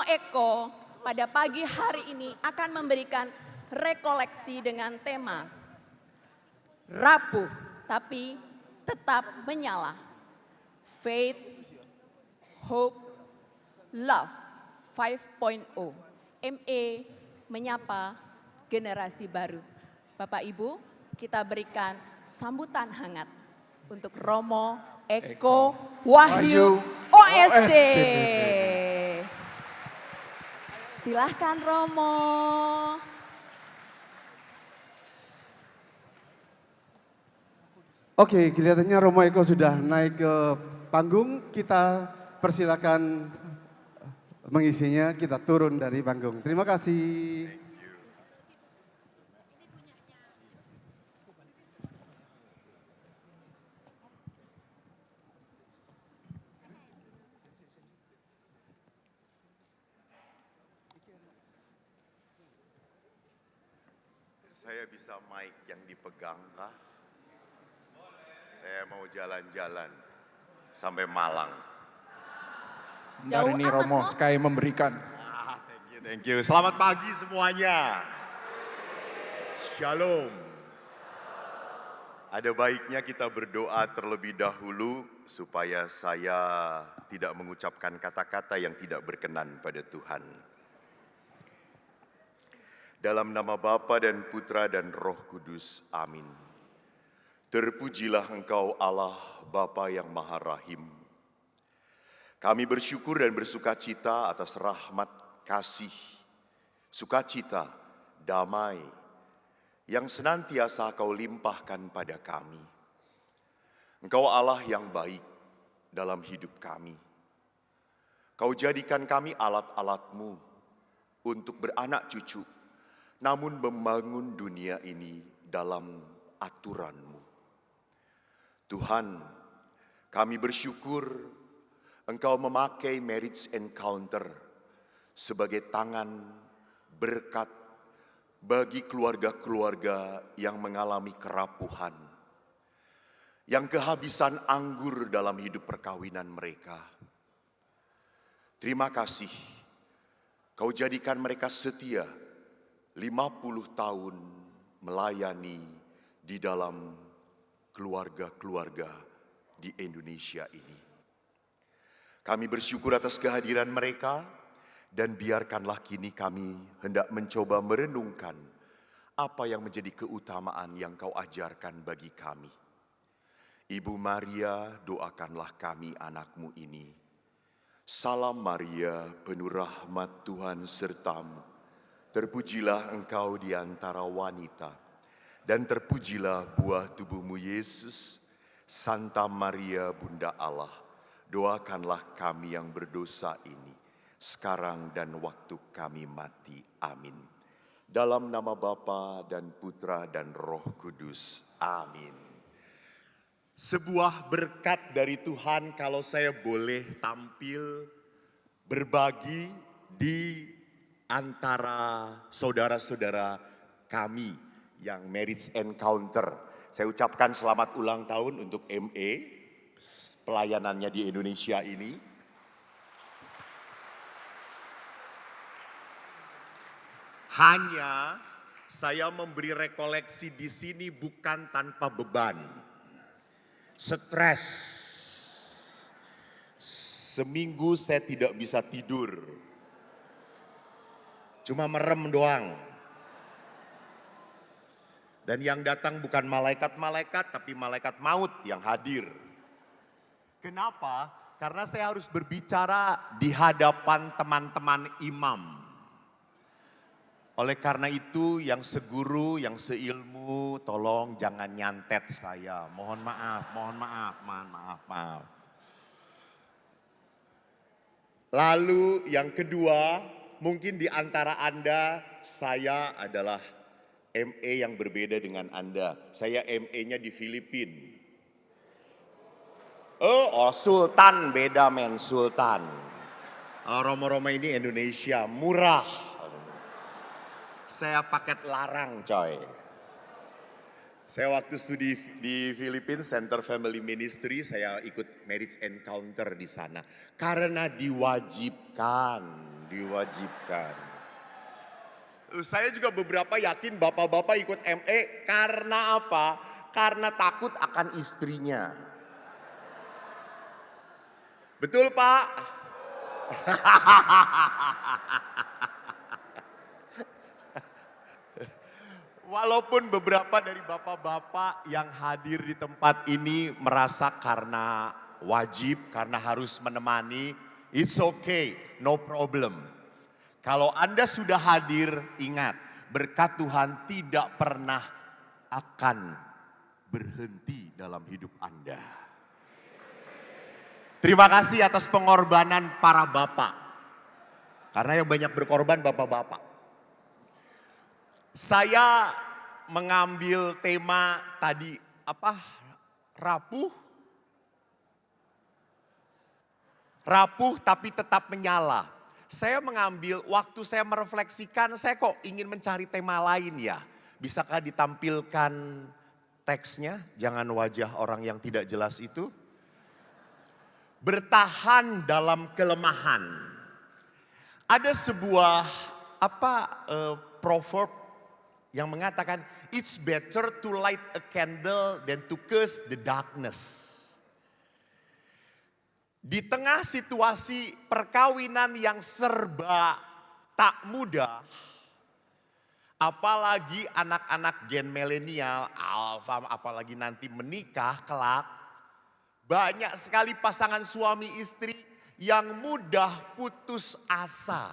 Romo Eko pada pagi hari ini akan memberikan rekoleksi dengan tema rapuh tapi tetap menyala. Faith, Hope, Love 5.0. ME menyapa generasi baru. Bapak Ibu, kita berikan sambutan hangat untuk Romo Eko Wahyu OSC. Silahkan Romo. Oke, kelihatannya Romo Eko sudah naik ke panggung. Kita persilakan mengisinya, kita turun dari panggung. Terima kasih. Saya bisa mic yang dipegang kah? Saya mau jalan-jalan sampai Malang. Bentar ini Romo, Sky memberikan. Thank you. Selamat pagi semuanya. Shalom. Ada baiknya kita berdoa terlebih dahulu supaya saya tidak mengucapkan kata-kata yang tidak berkenan pada Tuhan. Dalam nama Bapa dan Putra dan Roh Kudus, amin. Terpujilah Engkau Allah, Bapa yang Maha Rahim. Kami bersyukur dan bersukacita atas rahmat, kasih, sukacita, damai, yang senantiasa Kau limpahkan pada kami. Engkau Allah yang baik dalam hidup kami. Kau jadikan kami alat-alat-Mu untuk beranak cucu, namun membangun dunia ini dalam aturan-Mu. Tuhan, kami bersyukur Engkau memakai Marriage Encounter sebagai tangan berkat bagi keluarga-keluarga yang mengalami kerapuhan, yang kehabisan anggur dalam hidup perkawinan mereka. Terima kasih, Kau jadikan mereka setia 50 tahun melayani di dalam keluarga-keluarga di Indonesia ini. Kami bersyukur atas kehadiran mereka dan biarkanlah kini kami hendak mencoba merenungkan apa yang menjadi keutamaan yang Kau ajarkan bagi kami. Ibu Maria, doakanlah kami anak-Mu ini. Salam Maria, penuh rahmat Tuhan sertamu. Terpujilah Engkau di antara wanita, dan terpujilah buah tubuh-Mu Yesus. Santa Maria Bunda Allah, doakanlah kami yang berdosa ini, sekarang dan waktu kami mati. Amin. Dalam nama Bapa dan Putra dan Roh Kudus. Amin. Sebuah berkat dari Tuhan kalau saya boleh tampil berbagi di antara saudara-saudara kami yang Marriage Encounter. Saya ucapkan selamat ulang tahun untuk ME, pelayanannya di Indonesia ini. Hanya saya memberi rekoleksi di sini bukan tanpa beban. Stres. Seminggu saya tidak bisa tidur. Cuma merem doang. Dan yang datang bukan malaikat-malaikat, tapi malaikat maut yang hadir. Kenapa? Karena saya harus berbicara di hadapan teman-teman imam. Oleh karena itu yang seguru, yang seilmu, tolong jangan nyantet saya. Mohon maaf. Lalu yang kedua, mungkin di antara Anda, saya adalah ME yang berbeda dengan Anda. Saya ME-nya di Filipina. Oh Sultan, beda men, Sultan. Romo-romo ini Indonesia, murah. Saya paket larang coy. Saya waktu studi di Filipina, Center Family Ministry, saya ikut Marriage Encounter di sana. Karena diwajibkan. diwajibkan. Saya juga beberapa yakin bapak-bapak ikut ME karena apa? Karena takut akan istrinya. Betul Pak? Walaupun beberapa dari bapak-bapak yang hadir di tempat ini merasa karena wajib, karena harus menemani, it's okay, no problem. Kalau Anda sudah hadir, ingat, berkat Tuhan tidak pernah akan berhenti dalam hidup Anda. Terima kasih atas pengorbanan para bapak. Karena yang banyak berkorban bapak-bapak. Saya mengambil tema tadi apa? Rapuh. Rapuh tapi tetap menyala. Saya mengambil waktu saya merefleksikan, saya kok ingin mencari tema lain ya. Bisakah ditampilkan teksnya? Jangan wajah orang yang tidak jelas itu. Bertahan dalam kelemahan. Ada sebuah proverb yang mengatakan, it's better to light a candle than to curse the darkness. Di tengah situasi perkawinan yang serba tak mudah, apalagi anak-anak gen milenial, alfa, apalagi nanti menikah kelak, banyak sekali pasangan suami istri yang mudah putus asa.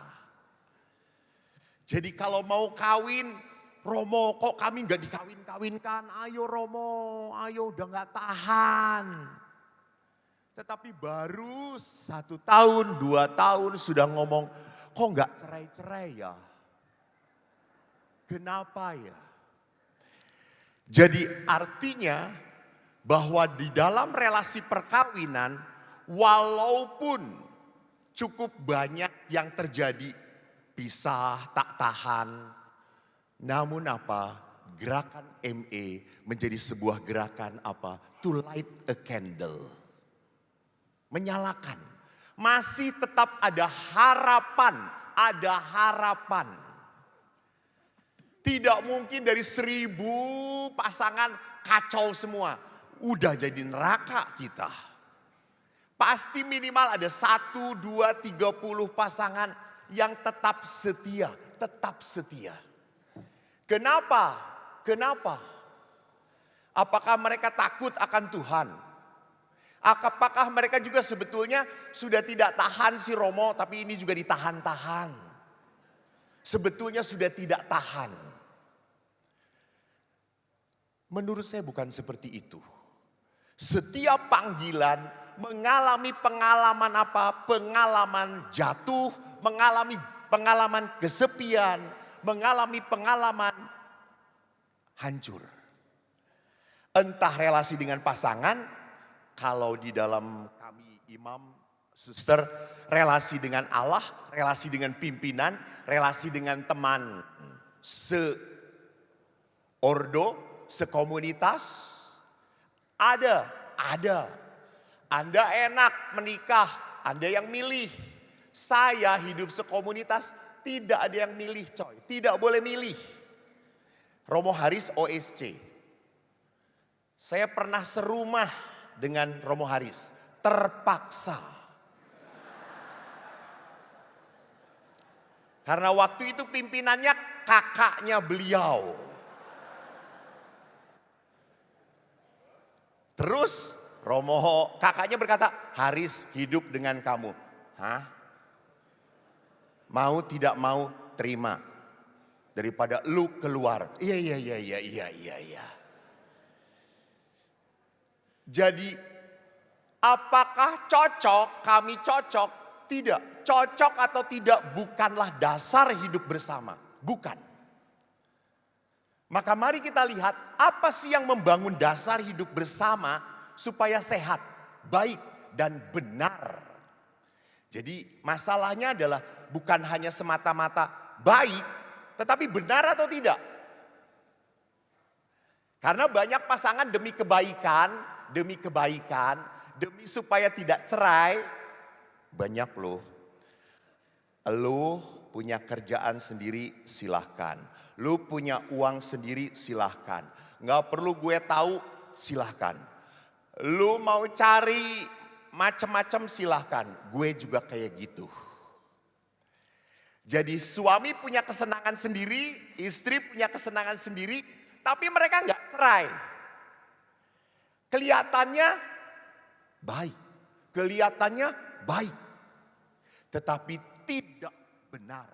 Jadi kalau mau kawin, Romo kok kami gak dikawin-kawinkan, ayo Romo, ayo udah gak tahan. Tetapi baru 1 tahun, 2 tahun sudah ngomong, kok gak cerai-cerai ya? Kenapa ya? Jadi artinya bahwa di dalam relasi perkawinan, walaupun cukup banyak yang terjadi, pisah, tak tahan, namun apa? Gerakan ME menjadi sebuah gerakan apa? To light a candle. Menyalakan. Masih tetap ada harapan, ada harapan. Tidak mungkin dari 1000 pasangan kacau semua. Udah jadi neraka kita. Pasti minimal ada 1, 2, 30 pasangan yang tetap setia, tetap setia. Kenapa? Kenapa? Apakah mereka takut akan Tuhan? Apakah mereka juga sebetulnya sudah tidak tahan si Romo, tapi ini juga ditahan-tahan? Sebetulnya sudah tidak tahan. Menurut saya bukan seperti itu. Setiap panggilan mengalami pengalaman apa? Pengalaman jatuh, mengalami pengalaman kesepian, mengalami pengalaman hancur. Entah relasi dengan pasangan, kalau di dalam kami imam, suster, relasi dengan Allah, relasi dengan pimpinan, relasi dengan teman seordo, sekomunitas, ada. Anda enak menikah, Anda yang milih. Saya hidup sekomunitas, tidak ada yang milih coy, tidak boleh milih. Romo Haris OSC. Saya pernah serumah dengan Romo Haris, terpaksa. Karena waktu itu pimpinannya kakaknya beliau. Terus Romo kakaknya berkata, Haris hidup dengan kamu. Hah? Mau tidak mau terima. Daripada lu keluar. Iya. Jadi apakah cocok? Kami cocok? Tidak. Cocok atau tidak bukanlah dasar hidup bersama. Bukan. Maka mari kita lihat apa sih yang membangun dasar hidup bersama supaya sehat, baik dan benar. Jadi masalahnya adalah bukan hanya semata-mata baik, tetapi benar atau tidak. Karena banyak pasangan demi kebaikan, demi supaya tidak cerai, banyak loh. Lu punya kerjaan sendiri silahkan. Lu punya uang sendiri silahkan. Nggak perlu gue tahu silahkan. Lu mau cari macam-macam silahkan. Gue juga kayak gitu. Jadi suami punya kesenangan sendiri, istri punya kesenangan sendiri, tapi mereka nggak cerai. Kelihatannya baik, tetapi tidak benar.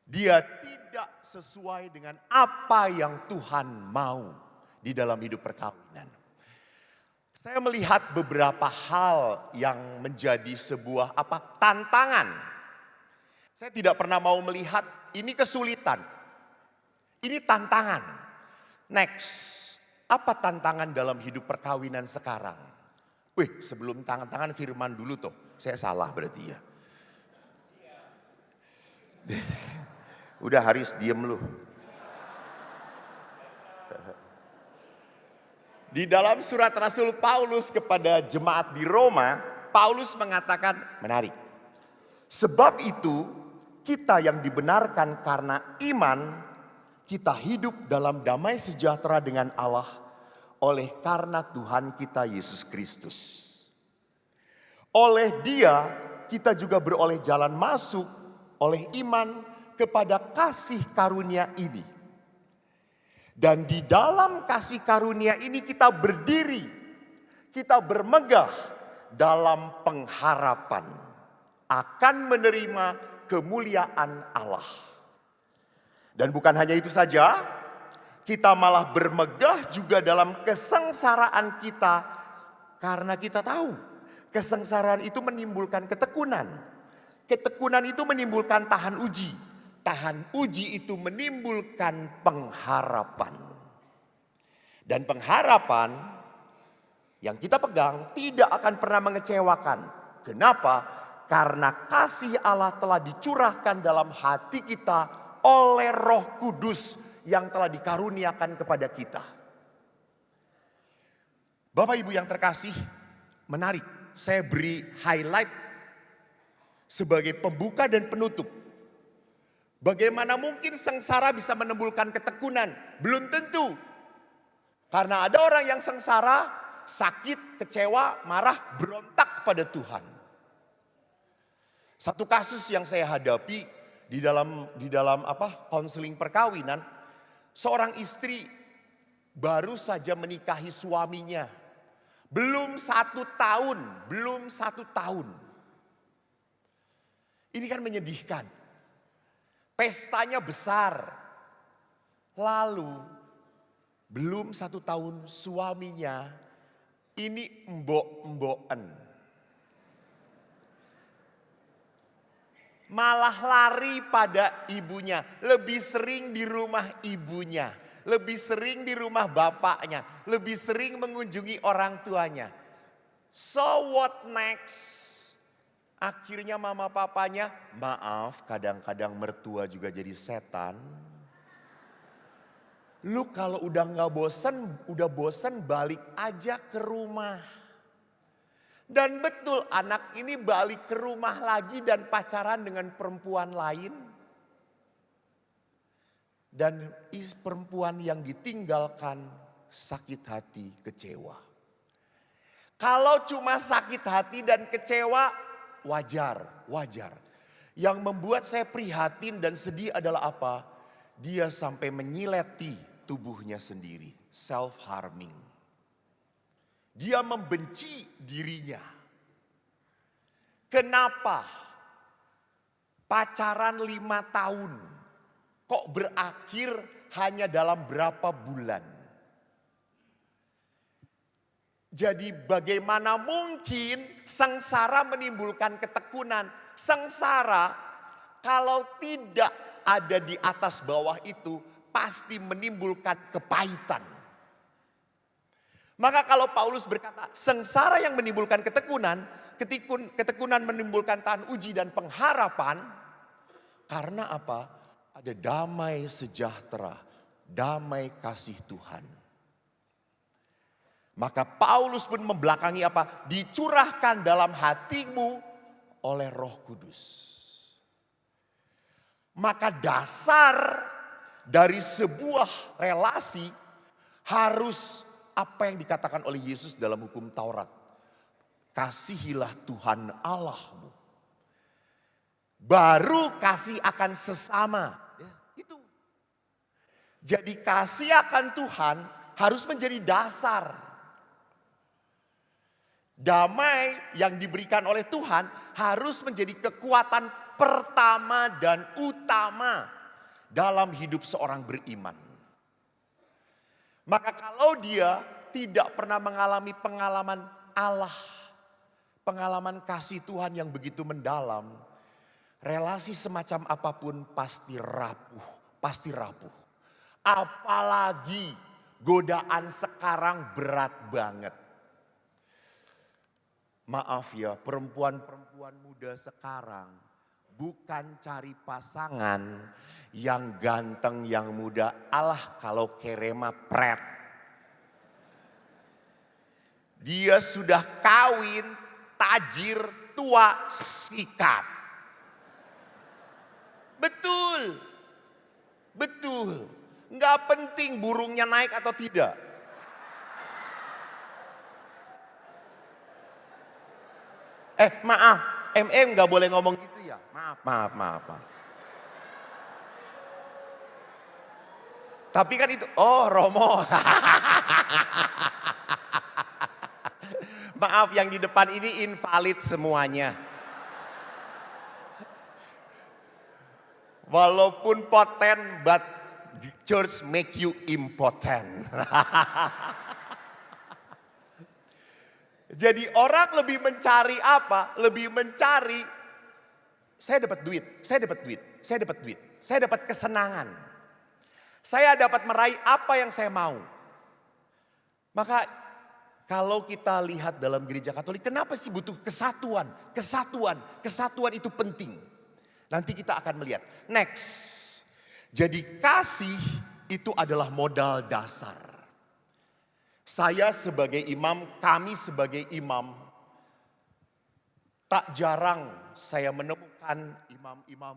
Dia tidak sesuai dengan apa yang Tuhan mau di dalam hidup perkawinan. Saya melihat beberapa hal yang menjadi sebuah tantangan. Saya tidak pernah mau melihat ini kesulitan. Ini tantangan. Next, apa tantangan dalam hidup perkawinan sekarang? Sebelum tangan-tangan firman dulu tuh. Saya salah berarti ya. Udah Haris diem lu. Di dalam surat Rasul Paulus kepada jemaat di Roma, Paulus mengatakan menarik. Sebab itu kita yang dibenarkan karena iman, kita hidup dalam damai sejahtera dengan Allah oleh karena Tuhan kita Yesus Kristus. Oleh Dia kita juga beroleh jalan masuk oleh iman kepada kasih karunia ini. Dan di dalam kasih karunia ini kita berdiri, kita bermegah dalam pengharapan akan menerima kemuliaan Allah. Dan bukan hanya itu saja, kita malah bermegah juga dalam kesengsaraan kita karena kita tahu kesengsaraan itu menimbulkan ketekunan. Ketekunan itu menimbulkan tahan uji. Tahan uji itu menimbulkan pengharapan. Dan pengharapan yang kita pegang tidak akan pernah mengecewakan. Kenapa? Karena kasih Allah telah dicurahkan dalam hati kita oleh Roh Kudus yang telah dikaruniakan kepada kita. Bapak Ibu yang terkasih, menarik. Saya beri highlight sebagai pembuka dan penutup. Bagaimana mungkin sengsara bisa menimbulkan ketekunan? Belum tentu. Karena ada orang yang sengsara, sakit, kecewa, marah, berontak pada Tuhan. Satu kasus yang saya hadapi di dalam konseling perkawinan, seorang istri baru saja menikahi suaminya. Belum satu tahun. Ini kan menyedihkan. Pestanya besar. Lalu belum 1 tahun suaminya ini embok-embokan. Malah lari pada ibunya, lebih sering di rumah ibunya, lebih sering di rumah bapaknya, lebih sering mengunjungi orang tuanya. So what next? Akhirnya mama papanya, maaf kadang-kadang mertua juga jadi setan. Lu kalau udah udah bosen balik aja ke rumah. Dan betul anak ini balik ke rumah lagi dan pacaran dengan perempuan lain. Dan perempuan yang ditinggalkan sakit hati, kecewa. Kalau cuma sakit hati dan kecewa wajar. Yang membuat saya prihatin dan sedih adalah apa? Dia sampai menyileti tubuhnya sendiri, self-harming. Dia membenci dirinya. Kenapa? Pacaran 5 tahun. Kok berakhir hanya dalam berapa bulan? Jadi bagaimana mungkin sengsara menimbulkan ketekunan? Sengsara kalau tidak ada di atas bawah itu pasti menimbulkan kepahitan. Maka kalau Paulus berkata sengsara yang menimbulkan ketekunan, ketekunan menimbulkan tahan uji dan pengharapan. Karena apa? Ada damai sejahtera, damai kasih Tuhan. Maka Paulus pun membelakangi apa? Dicurahkan dalam hatimu oleh Roh Kudus. Maka dasar dari sebuah relasi harus apa yang dikatakan oleh Yesus dalam hukum Taurat. Kasihilah Tuhan Allahmu. Baru kasih akan sesama. Ya, itu. Jadi kasih akan Tuhan harus menjadi dasar. Damai yang diberikan oleh Tuhan harus menjadi kekuatan pertama dan utama dalam hidup seorang beriman. Maka kalau dia tidak pernah mengalami pengalaman Allah, pengalaman kasih Tuhan yang begitu mendalam, relasi semacam apapun pasti rapuh, pasti rapuh. Apalagi godaan sekarang berat banget. Maaf ya, perempuan-perempuan muda sekarang bukan cari pasangan yang ganteng, yang muda. Alah kalau kerema pret. Dia sudah kawin, tajir, tua, sikat. Betul, betul. Nggak penting burungnya naik atau tidak. Maaf, nggak boleh ngomong gitu ya. Maaf. Tapi kan itu, oh Romo. Maaf, yang di depan ini invalid semuanya. Walaupun poten, but church make you impotent. Jadi orang lebih mencari apa? Lebih mencari, saya dapat duit, saya dapat kesenangan. Saya dapat meraih apa yang saya mau. Maka kalau kita lihat dalam gereja Katolik, kenapa sih butuh kesatuan? Kesatuan itu penting. Nanti kita akan melihat. Next. Jadi kasih itu adalah modal dasar. Saya sebagai imam, kami sebagai imam, tak jarang saya menemukan imam-imam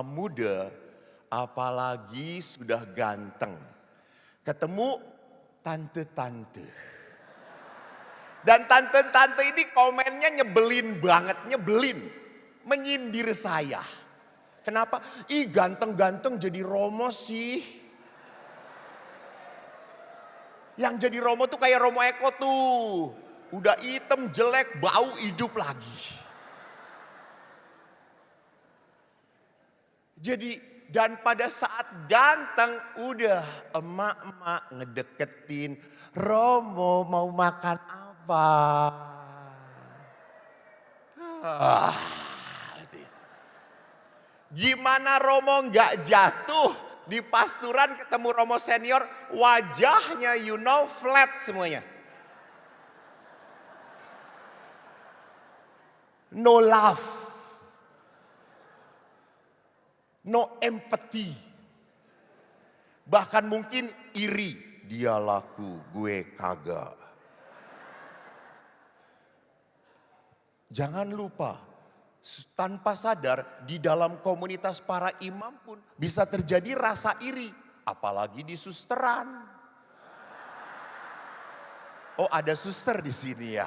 muda, apalagi sudah ganteng. Ketemu tante-tante. Dan tante-tante ini komennya nyebelin banget, menyindir saya. Kenapa? Ih ganteng-ganteng jadi Romo sih. Yang jadi Romo tuh kayak Romo Eko tuh. Udah hitam, jelek, bau, hidup lagi. Jadi dan pada saat ganteng udah emak-emak ngedeketin. Romo mau makan apa? Gimana Romo nggak jatuh? Di pasturan ketemu Romo senior, wajahnya flat semuanya. No love. No empathy. Bahkan mungkin iri. Dia laku, gue kagak. Jangan lupa. Tanpa sadar di dalam komunitas para imam pun bisa terjadi rasa iri. Apalagi di susteran. Oh ada suster di sini ya.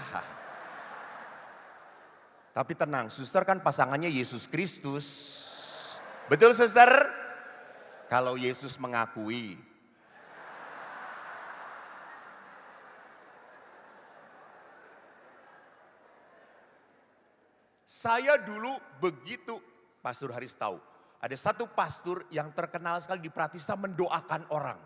Tapi tenang, suster kan pasangannya Yesus Kristus. Betul suster? Kalau Yesus mengakui. Saya dulu begitu, Pastor Haris tahu. Ada satu pastor yang terkenal sekali di Pratista mendoakan orang.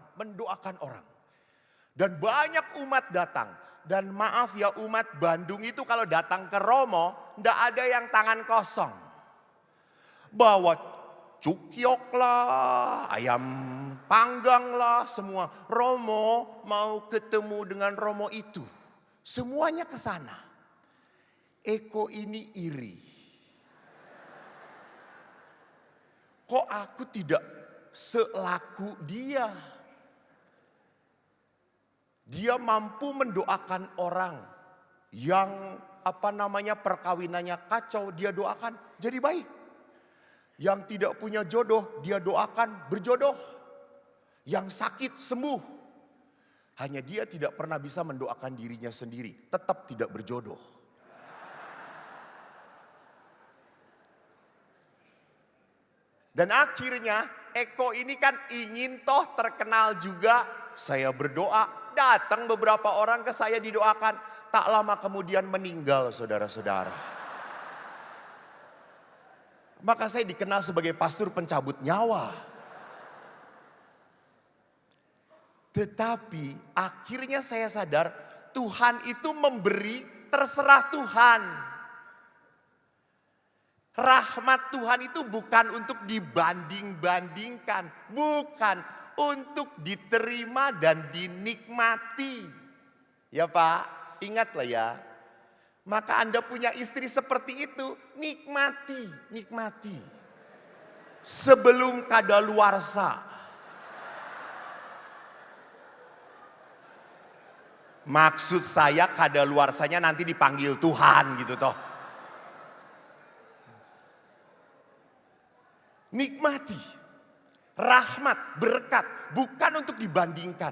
Dan banyak umat datang. Dan maaf ya umat Bandung itu kalau datang ke Romo, enggak ada yang tangan kosong. Bawa cukyok lah, ayam panggang lah, semua. Romo mau ketemu dengan Romo itu. Semuanya ke sana. Eko ini iri. Kok aku tidak selaku dia? Dia mampu mendoakan orang yang perkawinannya kacau, dia doakan jadi baik. Yang tidak punya jodoh, dia doakan berjodoh. Yang sakit sembuh. Hanya dia tidak pernah bisa mendoakan dirinya sendiri, tetap tidak berjodoh. Dan akhirnya Eko ini kan ingin toh terkenal juga. Saya berdoa, datang beberapa orang ke saya didoakan. Tak lama kemudian meninggal saudara-saudara. Maka saya dikenal sebagai pastor pencabut nyawa. Tetapi akhirnya saya sadar Tuhan itu memberi terserah Tuhan. Rahmat Tuhan itu bukan untuk dibanding-bandingkan. Bukan untuk diterima dan dinikmati. Ya Pak, ingatlah ya. Maka Anda punya istri seperti itu, nikmati. Sebelum kadaluarsa. Maksud saya kadaluarsanya nanti dipanggil Tuhan gitu toh. Nikmati. Rahmat, berkat, bukan untuk dibandingkan.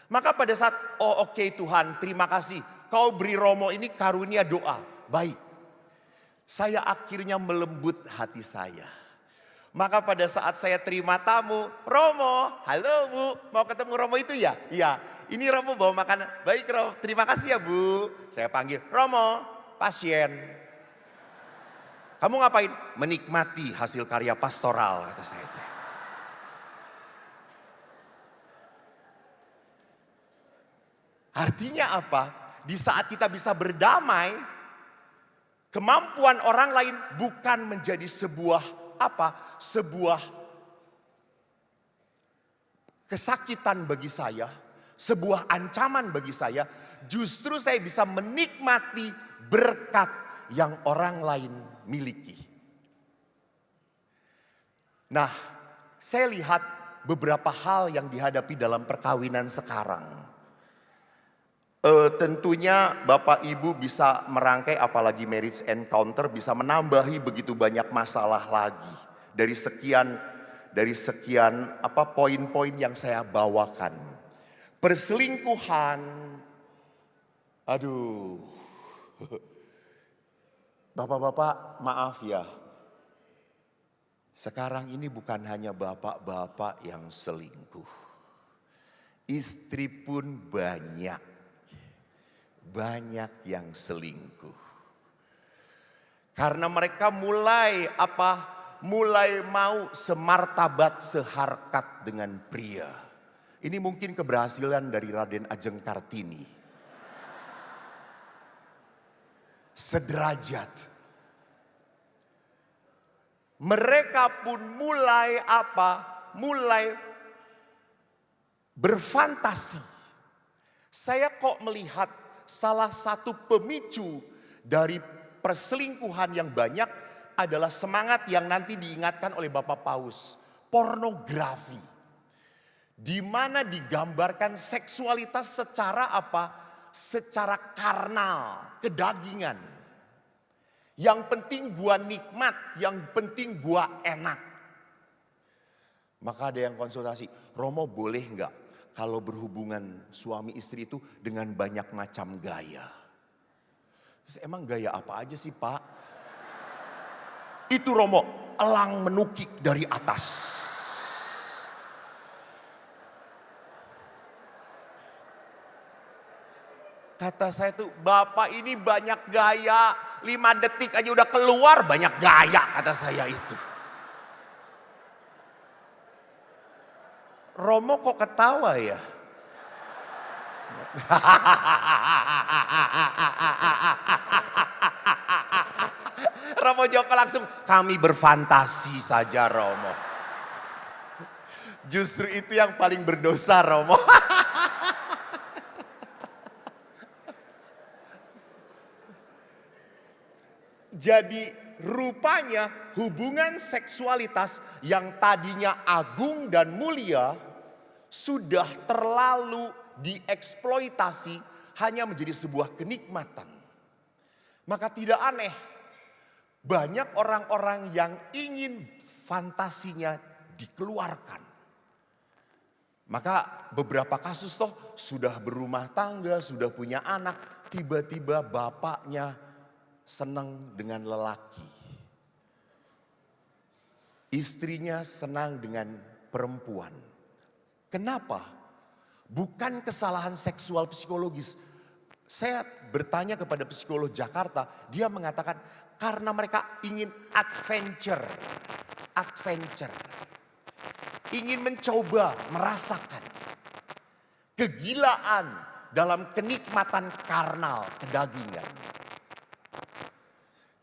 Maka pada saat, oke Tuhan, terima kasih. Kau beri Romo ini karunia doa. Baik. Saya akhirnya melembut hati saya. Maka pada saat saya terima tamu, Romo, halo Bu, mau ketemu Romo itu ya? Iya, ini Romo bawa makanan. Baik Romo, terima kasih ya Bu. Saya panggil, Romo, pasien. Kamu ngapain? Menikmati hasil karya pastoral, kata saya itu. Artinya apa? Di saat kita bisa berdamai, kemampuan orang lain bukan menjadi sebuah kesakitan bagi saya, sebuah ancaman bagi saya. Justru saya bisa menikmati berkat yang orang lain miliki. Nah, saya lihat beberapa hal yang dihadapi dalam perkawinan sekarang. Tentunya Bapak Ibu bisa merangkai, apalagi marriage encounter bisa menambahi begitu banyak masalah lagi. Dari sekian poin-poin yang saya bawakan. Perselingkuhan, aduh. Bapak-bapak maaf ya. Sekarang ini bukan hanya bapak-bapak yang selingkuh. Istri pun banyak yang selingkuh. Karena mereka mulai mau semartabat seharkat dengan pria. Ini mungkin keberhasilan dari Raden Ajeng Kartini. Sederajat. Mereka pun mulai berfantasi. Saya kok melihat salah satu pemicu dari perselingkuhan yang banyak adalah semangat yang nanti diingatkan oleh Bapak Paus. Pornografi. Di mana digambarkan seksualitas secara secara karnal, kedagingan. Yang penting gua nikmat, yang penting gua enak. Maka ada yang konsultasi, Romo boleh nggak kalau berhubungan suami istri itu dengan banyak macam gaya? Terus, emang gaya apa aja sih Pak? Itu Romo, elang menukik dari atas. Kata saya tuh, Bapak ini banyak gaya, 5 detik aja udah keluar banyak gaya, kata saya itu. Romo kok ketawa ya? Romo Joko langsung, kami berfantasi saja Romo. Justru itu yang paling berdosa Romo. Jadi rupanya hubungan seksualitas yang tadinya agung dan mulia sudah terlalu dieksploitasi hanya menjadi sebuah kenikmatan. Maka tidak aneh, banyak orang-orang yang ingin fantasinya dikeluarkan. Maka beberapa kasus toh sudah berumah tangga, sudah punya anak, tiba-tiba bapaknya senang dengan lelaki. Istrinya senang dengan perempuan. Kenapa? Bukan kesalahan seksual psikologis. Saya bertanya kepada psikolog Jakarta, dia mengatakan karena mereka ingin adventure. Ingin mencoba, merasakan kegilaan dalam kenikmatan karnal, kedagingan.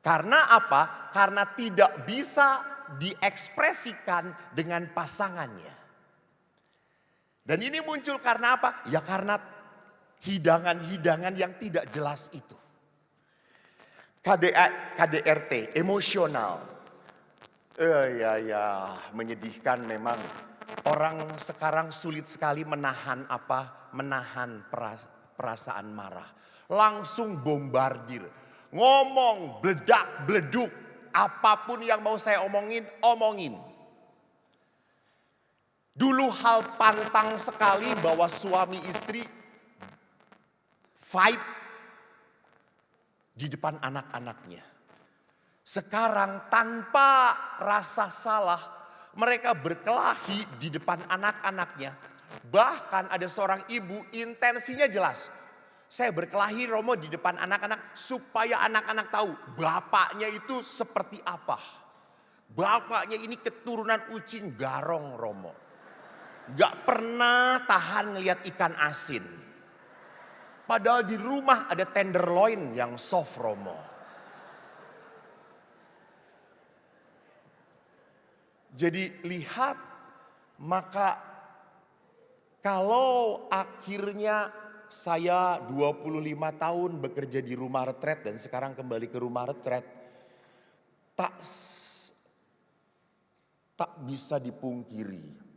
Karena apa? Karena tidak bisa diekspresikan dengan pasangannya. Dan ini muncul karena apa? Ya karena hidangan-hidangan yang tidak jelas itu. KDRT, emosional. Ya, menyedihkan memang. Orang sekarang sulit sekali menahan perasaan marah. Langsung bombardir. Ngomong, bledak, bleduk. Apapun yang mau saya omongin. Dulu hal pantang sekali bahwa suami istri fight di depan anak-anaknya. Sekarang tanpa rasa salah mereka berkelahi di depan anak-anaknya. Bahkan ada seorang ibu intensinya jelas. Saya berkelahi Romo di depan anak-anak supaya anak-anak tahu bapaknya itu seperti apa. Bapaknya ini keturunan ucing garong Romo. Gak pernah tahan ngelihat ikan asin. Padahal di rumah ada tenderloin yang soft Romo. Jadi lihat, maka kalau akhirnya saya 25 tahun bekerja di rumah retret dan sekarang kembali ke rumah retret, tak bisa dipungkiri.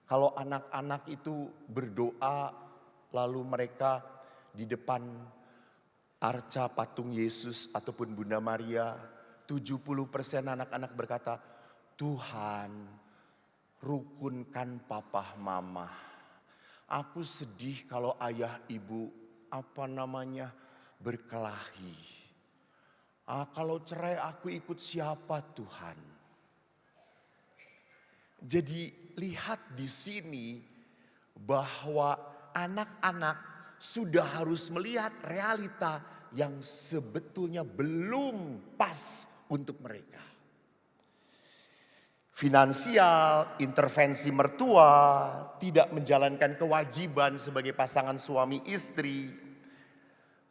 Kalau anak-anak itu berdoa lalu mereka di depan arca patung Yesus ataupun Bunda Maria, 70% anak-anak berkata, Tuhan, rukunkan papa mama. Aku sedih kalau ayah ibu berkelahi. Kalau cerai aku ikut siapa Tuhan? Jadi lihat di sini bahwa anak-anak sudah harus melihat realita yang sebetulnya belum pas untuk mereka. Finansial, intervensi mertua, tidak menjalankan kewajiban sebagai pasangan suami istri,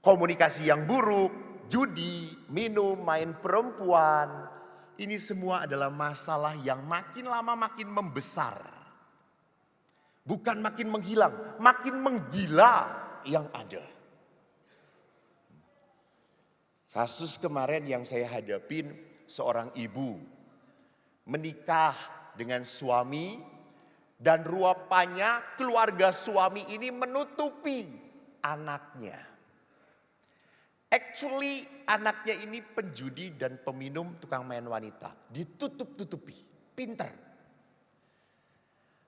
komunikasi yang buruk, judi, minum, main perempuan. Ini semua adalah masalah yang makin lama makin membesar. Bukan makin menghilang, makin menggila yang ada. Kasus kemarin yang saya hadapin, seorang ibu menikah dengan suami dan ruapannya keluarga suami ini menutupi anaknya. Actually anaknya ini penjudi dan peminum tukang main wanita. Ditutup-tutupi, pinter.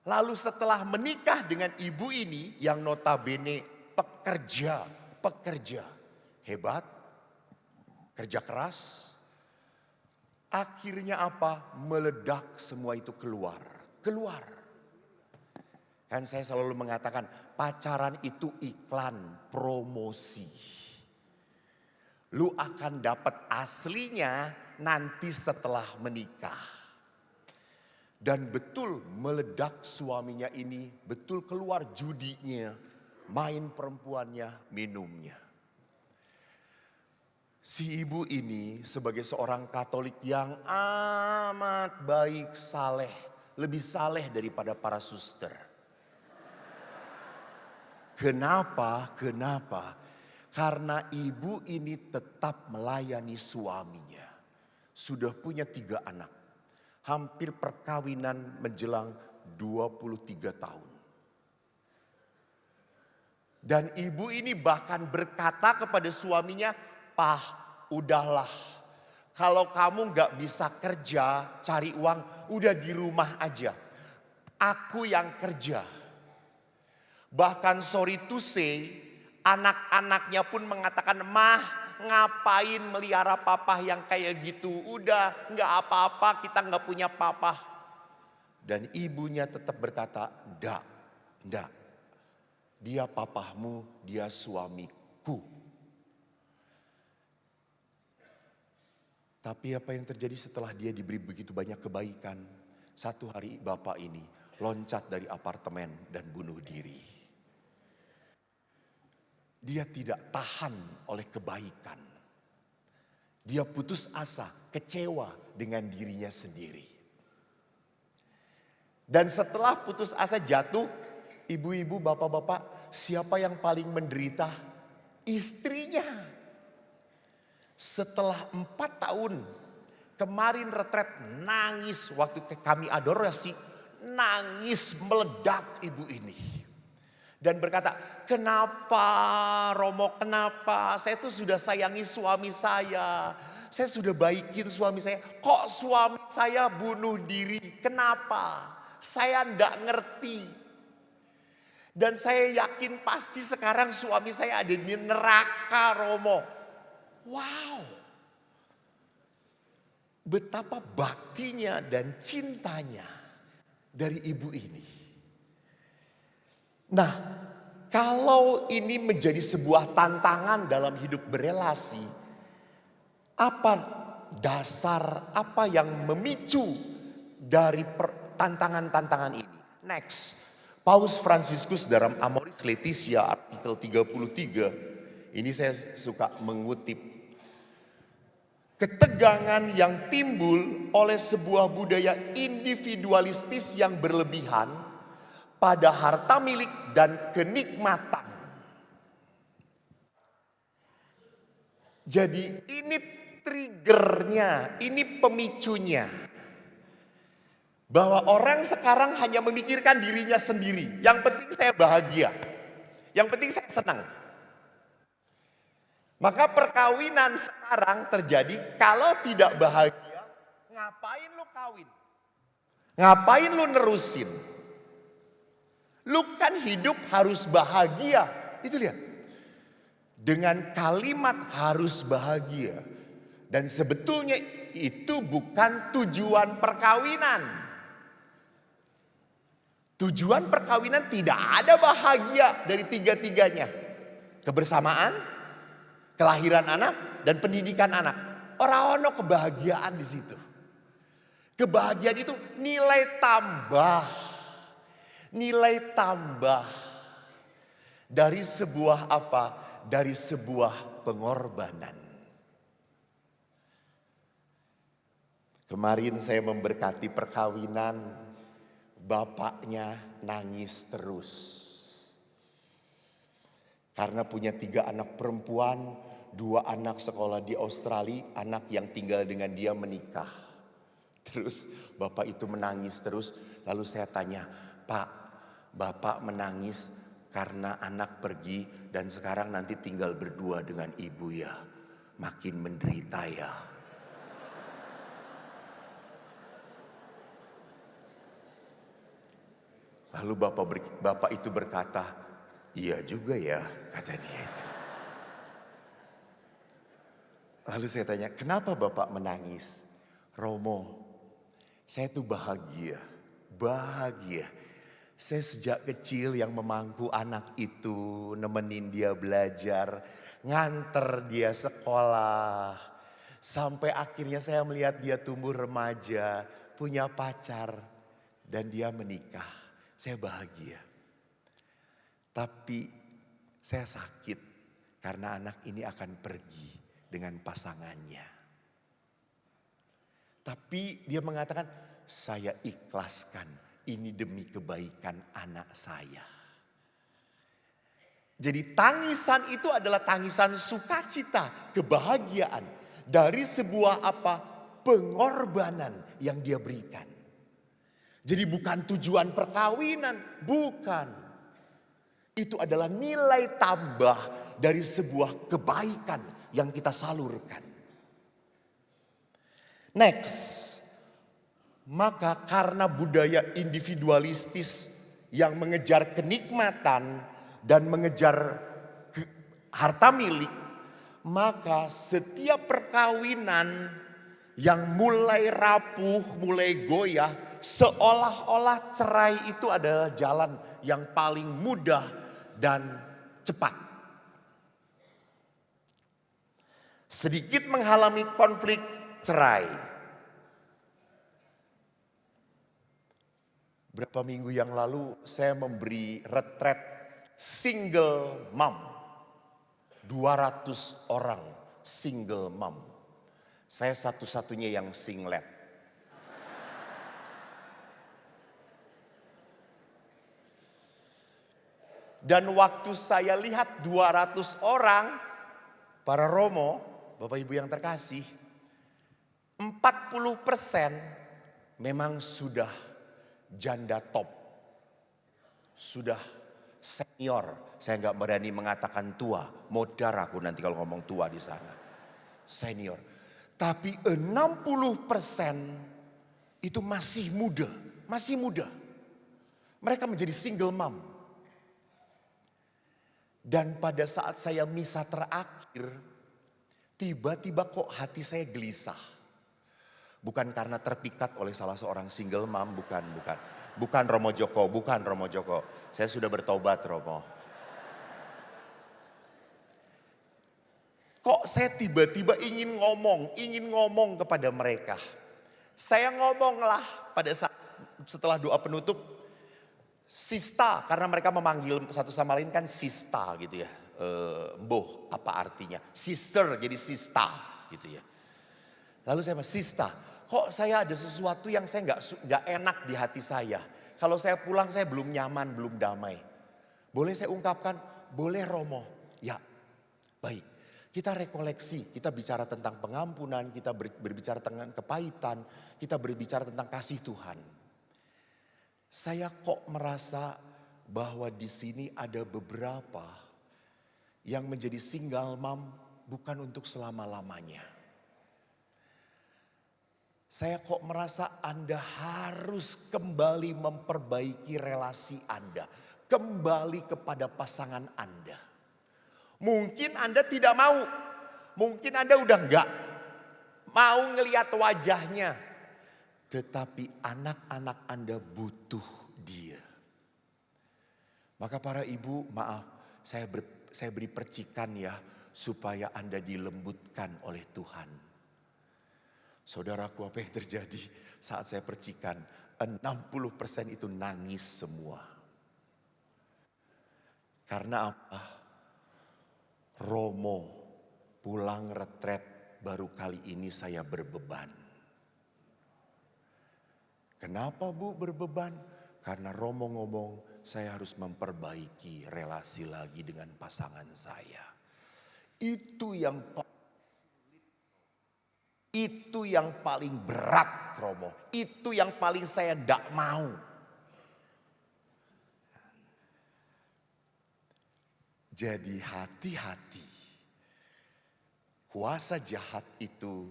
Lalu setelah menikah dengan ibu ini yang notabene pekerja hebat, kerja keras. Akhirnya apa? Meledak semua itu keluar. Kan saya selalu mengatakan pacaran itu iklan, promosi. Lu akan dapat aslinya nanti setelah menikah. Dan betul meledak suaminya ini, betul keluar judinya, main perempuannya, minumnya. Si ibu ini sebagai seorang Katolik yang amat baik, saleh, lebih saleh daripada para suster. Kenapa? Karena ibu ini tetap melayani suaminya. Sudah punya 3 anak. Hampir perkawinan menjelang 23 tahun. Dan ibu ini bahkan berkata kepada suaminya, udahlah. Kalau kamu gak bisa kerja, cari uang, udah di rumah aja. Aku yang kerja. Bahkan sorry to say, anak-anaknya pun mengatakan, "Mah, ngapain melihara papa yang kayak gitu? Udah gak apa-apa, kita gak punya papa." Dan ibunya tetap berkata, "Ndak. Dia papahmu, dia suamiku." Tapi apa yang terjadi setelah dia diberi begitu banyak kebaikan? Satu hari bapak ini loncat dari apartemen dan bunuh diri. Dia tidak tahan oleh kebaikan. Dia putus asa, kecewa dengan dirinya sendiri. Dan setelah putus asa jatuh, ibu-ibu, bapak-bapak, siapa yang paling menderita? Istrinya. Setelah 4 tahun, kemarin retret nangis waktu kami adorasi, nangis meledak ibu ini. Dan berkata, "Kenapa Romo, kenapa? Saya tuh sudah sayangi suami saya sudah baikin suami saya. Kok suami saya bunuh diri? Kenapa? Saya enggak ngerti. Dan saya yakin pasti sekarang suami saya ada di neraka, Romo." Wow, betapa baktinya dan cintanya dari ibu ini. Nah, kalau ini menjadi sebuah tantangan dalam hidup berelasi, apa dasar, apa yang memicu dari tantangan-tantangan ini? Next, Paus Fransiskus dalam Amoris Laetitia artikel 33, ini saya suka mengutip. Ketegangan yang timbul oleh sebuah budaya individualistis yang berlebihan pada harta milik dan kenikmatan. Jadi ini triggernya, ini pemicunya. Bahwa orang sekarang hanya memikirkan dirinya sendiri. Yang penting saya bahagia. Yang penting saya senang. Maka perkawinan sekarang terjadi kalau tidak bahagia, ngapain lu kawin? Ngapain lu nerusin? Lu kan hidup harus bahagia. Itu lihat. Dengan kalimat harus bahagia. Dan sebetulnya itu bukan tujuan perkawinan. Tujuan perkawinan tidak ada bahagia dari tiga-tiganya. Kebersamaan, kelahiran anak, dan pendidikan anak. Ora ono kebahagiaan di situ. Kebahagiaan itu nilai tambah. Nilai tambah. Dari sebuah apa? Dari sebuah pengorbanan. Kemarin saya memberkati perkawinan. Bapaknya nangis terus. Karena punya 3 anak perempuan, 2 anak sekolah di Australia, anak yang tinggal dengan dia menikah. Terus bapak itu menangis terus, lalu saya tanya, "Pak, bapak menangis karena anak pergi dan sekarang nanti tinggal berdua dengan ibu ya, makin menderita ya." Lalu bapak itu berkata, "Iya juga ya," kata dia itu. Lalu saya tanya, "Kenapa bapak menangis?" "Romo, saya tuh bahagia. Saya sejak kecil yang memangku anak itu, nemenin dia belajar, nganter dia sekolah. Sampai akhirnya saya melihat dia tumbuh remaja, punya pacar, dan dia menikah. Saya bahagia. Tapi saya sakit karena anak ini akan pergi dengan pasangannya. Tapi dia mengatakan, saya ikhlaskan ini demi kebaikan anak saya. Jadi tangisan itu adalah tangisan sukacita, kebahagiaan dari sebuah apa? Pengorbanan yang dia berikan. Jadi bukan tujuan perkawinan, bukan. Itu adalah nilai tambah dari sebuah kebaikan yang kita salurkan. Next, maka karena budaya individualistis yang mengejar kenikmatan dan mengejar harta milik, maka setiap perkawinan yang mulai rapuh, mulai goyah, seolah-olah cerai itu adalah jalan yang paling mudah dan cepat. Sedikit mengalami konflik cerai. Berapa minggu yang lalu saya memberi retret single mom. 200 orang single mom. Saya satu-satunya yang singlet. Dan waktu saya lihat 200 orang, para Romo, Bapak Ibu yang terkasih, 40% memang sudah janda top. Sudah senior. Saya nggak berani mengatakan tua. Modar aku nanti kalau ngomong tua di sana. Senior. Tapi 60% itu masih muda. Masih muda. Mereka menjadi single mom. Dan pada saat saya misa terakhir, tiba-tiba kok hati saya gelisah. Bukan karena terpikat oleh salah seorang single mom, bukan. Bukan Romo Joko, bukan Romo Joko. Saya sudah bertobat Romo. Kok saya tiba-tiba ingin ngomong kepada mereka. Saya ngomonglah pada saat setelah doa penutup, Sista, karena mereka memanggil satu sama lain kan Sista gitu ya. Mboh, apa artinya? Sister jadi Sista gitu ya. Lalu saya bilang, Sista, kok saya ada sesuatu yang saya nggak enak di hati saya. Kalau saya pulang saya belum nyaman, belum damai. Boleh saya ungkapkan? Boleh Romo. Ya, baik. Kita rekoleksi, kita bicara tentang pengampunan, kita berbicara tentang kepahitan, kita berbicara tentang kasih Tuhan. Saya kok merasa bahwa di sini ada beberapa yang menjadi single mom bukan untuk selama-lamanya. Saya kok merasa Anda harus kembali memperbaiki relasi Anda. Kembali kepada pasangan Anda. Mungkin Anda tidak mau. Mungkin Anda udah enggak mau ngelihat wajahnya. Tetapi anak-anak Anda butuh dia. Maka para ibu, maaf, saya beri percikan ya. Supaya Anda dilembutkan oleh Tuhan. Saudaraku, apa yang terjadi saat saya percikan? 60% itu nangis semua. Karena apa? Romo pulang retret baru kali ini saya berbeban. Kenapa Bu berbeban? Karena Romo ngomong saya harus memperbaiki relasi lagi dengan pasangan saya. Itu yang paling berat Romo. Itu yang paling saya tidak mau. Jadi hati-hati. Kuasa jahat itu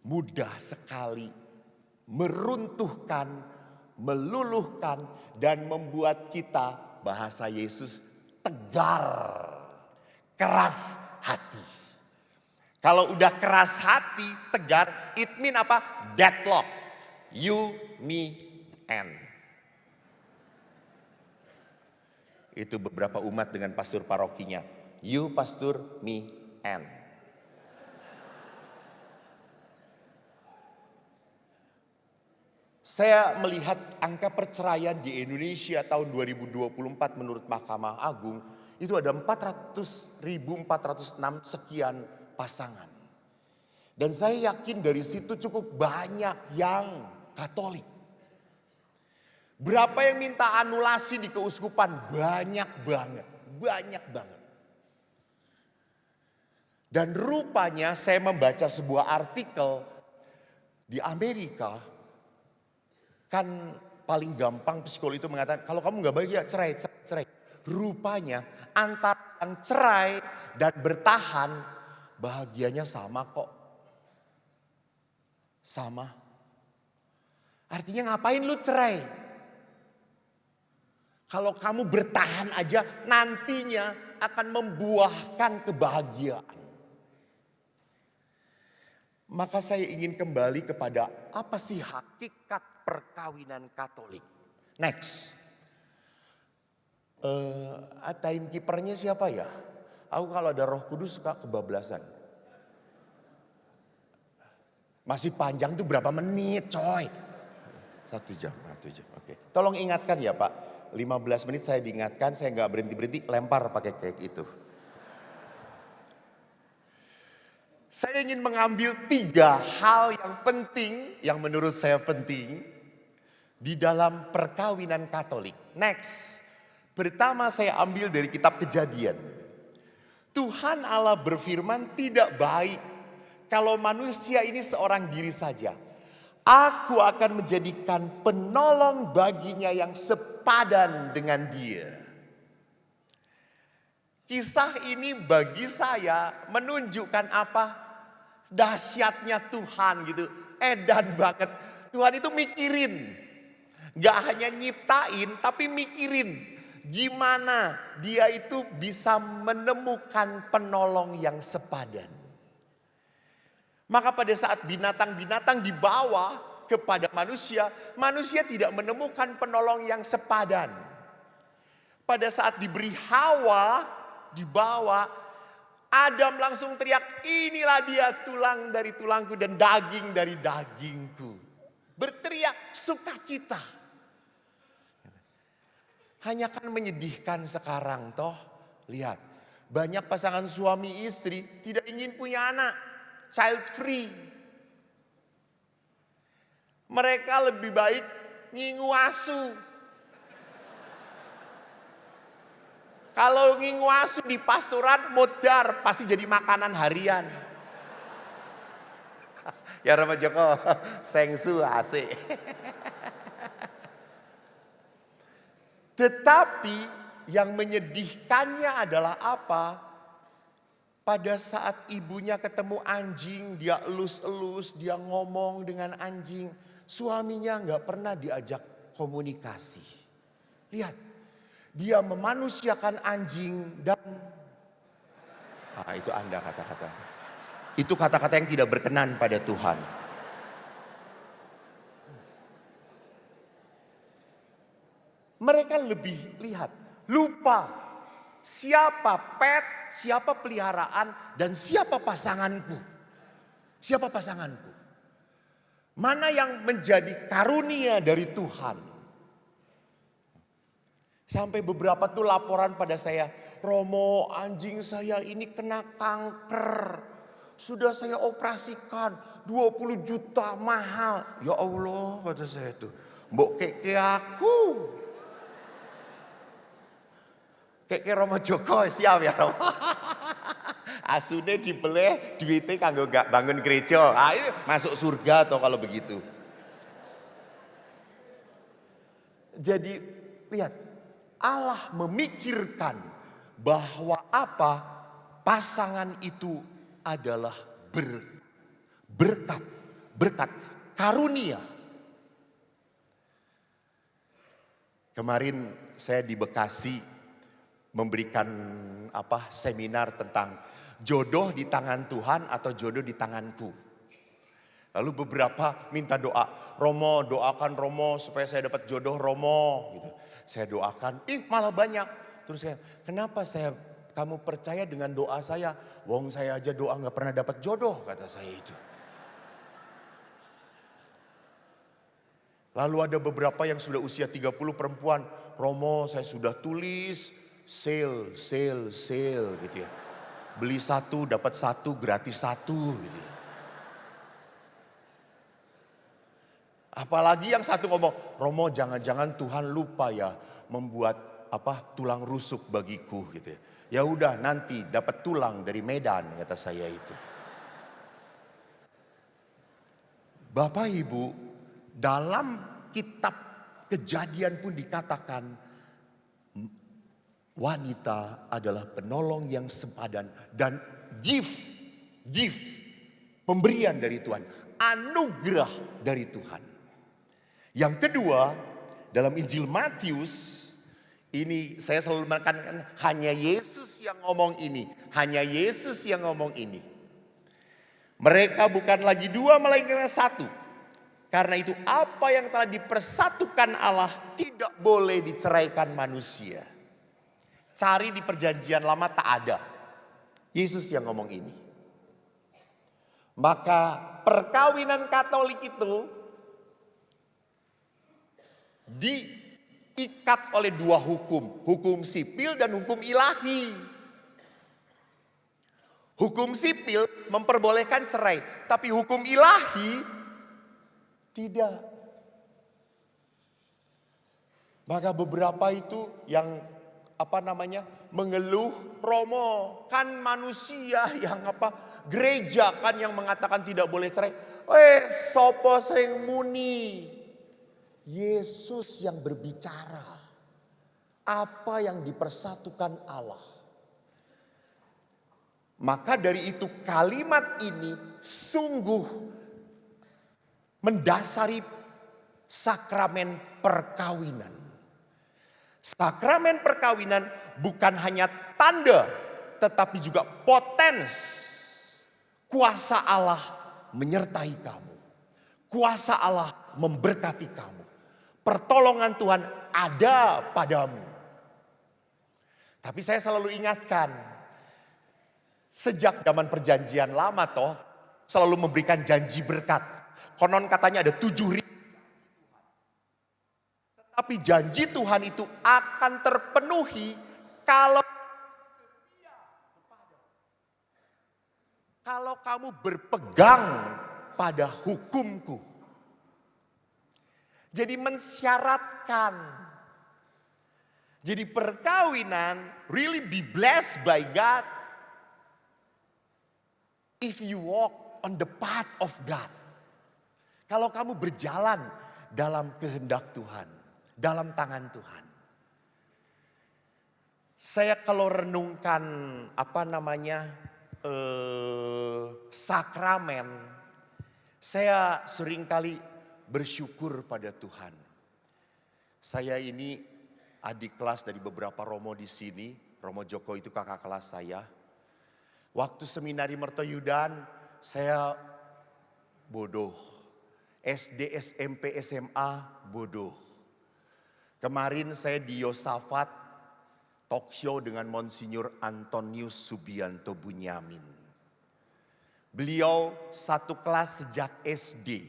mudah sekali meruntuhkan, meluluhkan, dan membuat kita, bahasa Yesus, tegar, keras hati. Kalau udah keras hati, tegar, it mean apa? Deadlock. You, me, and. Itu beberapa umat dengan pastor parokinya. You, pastor, me, and. Saya melihat angka perceraian di Indonesia tahun 2024 menurut Mahkamah Agung itu ada 400.406 sekian pasangan. Dan saya yakin dari situ cukup banyak yang Katolik. Berapa yang minta anulasi di keuskupan? Banyak banget. Dan rupanya saya membaca sebuah artikel di Amerika. Kan paling gampang psikolog itu mengatakan kalau kamu gak baik ya cerai. Rupanya antara yang cerai dan bertahan bahagianya sama kok. Sama. Artinya ngapain lu cerai? Kalau kamu bertahan aja nantinya akan membuahkan kebahagiaan. Maka saya ingin kembali kepada apa sih hakikat perkawinan Katolik. Next. Timekeepernya siapa ya? Aku kalau ada Roh Kudus suka kebablasan. Masih panjang tuh berapa menit coy? 1 jam. Oke. Tolong ingatkan ya Pak. 15 menit saya diingatkan, saya nggak berhenti-berhenti, lempar pakai kayak itu. Saya ingin mengambil 3 hal yang penting, yang menurut saya penting di dalam perkawinan Katolik. Next. Pertama saya ambil dari kitab Kejadian. Tuhan Allah berfirman tidak baik kalau manusia ini seorang diri saja. Aku akan menjadikan penolong baginya yang sepadan dengan dia. Kisah ini bagi saya menunjukkan apa? Dahsyatnya Tuhan gitu. Edan banget. Tuhan itu mikirin. Gak hanya nyiptain tapi mikirin. Gimana dia itu bisa menemukan penolong yang sepadan. Maka pada saat binatang-binatang dibawa kepada manusia, manusia tidak menemukan penolong yang sepadan. Pada saat diberi Hawa, dibawa, Adam langsung teriak, inilah dia tulang dari tulangku dan daging dari dagingku. Berteriak sukacita. Hanya kan menyedihkan sekarang toh. Lihat, banyak pasangan suami istri tidak ingin punya anak. Child free. Mereka lebih baik ngingu asu. Kalau ngingu asu di pastoran modar pasti jadi makanan harian. Ya Rama Joko, sengsu asik. Tetapi yang menyedihkannya adalah apa? Pada saat ibunya ketemu anjing, dia elus-elus, dia ngomong dengan anjing. Suaminya gak pernah diajak komunikasi. Lihat, dia memanusiakan anjing dan... itu Anda kata-kata. Itu kata-kata yang tidak berkenan pada Tuhan. Mereka lebih lihat, lupa siapa pet, siapa peliharaan, dan siapa pasanganku. Siapa pasanganku. Mana yang menjadi karunia dari Tuhan. Sampai beberapa tuh laporan pada saya, Romo anjing saya ini kena kanker. Sudah saya operasikan 20 juta mahal. Ya Allah kata saya itu. Mbok keke aku. Kayak Romo Joko siap ya Romo. Asune dibeleh duitnya kanggo gak bangun gereja. Ayo masuk surga atau kalau begitu. Jadi lihat Allah memikirkan bahwa apa pasangan itu adalah berkat karunia. Kemarin saya di Bekasi memberikan seminar tentang jodoh di tangan Tuhan atau jodoh di tanganku. Lalu beberapa minta doa, Romo doakan Romo supaya saya dapat jodoh Romo. Gitu. Saya doakan, malah banyak. Terus saya, kenapa kamu percaya dengan doa saya? Wong saya aja doa gak pernah dapat jodoh kata saya itu. Lalu ada beberapa yang sudah usia 30 perempuan, Romo saya sudah tulis. Sale gitu ya. Beli 1 dapat 1 gratis 1 gitu ya. Apalagi yang satu ngomong, Romo jangan-jangan Tuhan lupa ya membuat tulang rusuk bagiku gitu ya. Ya udah nanti dapat tulang dari Medan kata saya itu. Bapak Ibu, dalam kitab Kejadian pun dikatakan wanita adalah penolong yang sepadan dan gift pemberian dari Tuhan. anugerah dari Tuhan. Yang kedua, dalam Injil Matius, ini saya selalu menekankan hanya Yesus yang ngomong ini. Hanya Yesus yang ngomong ini. Mereka bukan lagi dua melainkan satu. Karena itu apa yang telah dipersatukan Allah tidak boleh diceraikan manusia. Cari di perjanjian lama tak ada. Yesus yang ngomong ini. Maka perkawinan Katolik itu diikat oleh dua hukum. Hukum sipil dan hukum ilahi. Hukum sipil memperbolehkan cerai. Tapi hukum ilahi tidak. Maka beberapa itu yang mengeluh, Romo, kan manusia yang gereja kan yang mengatakan tidak boleh cerai. Sopo sering muni. Yesus yang berbicara. Apa yang dipersatukan Allah. Maka dari itu kalimat ini sungguh mendasari sakramen perkawinan. Sakramen perkawinan bukan hanya tanda, tetapi juga potens kuasa Allah menyertai kamu. Kuasa Allah memberkati kamu. Pertolongan Tuhan ada padamu. Tapi saya selalu ingatkan, sejak zaman perjanjian lama selalu memberikan janji berkat. Konon katanya ada 7.000. Tapi janji Tuhan itu akan terpenuhi kalau setia kalau kamu berpegang pada hukumku. Jadi mensyaratkan. Jadi perkawinan really be blessed by God if you walk on the path of God. Kalau kamu berjalan dalam kehendak Tuhan, dalam tangan Tuhan. Saya kalau renungkan sakramen, saya seringkali bersyukur pada Tuhan. Saya ini adik kelas dari beberapa Romo di sini. Romo Joko itu kakak kelas saya. Waktu seminari Mertoyudan saya bodoh. SD, SMP, SMA bodoh. Kemarin saya di Yosafat talk show dengan Monsinyur Antonius Subianto Bunyamin. Beliau satu kelas sejak SD.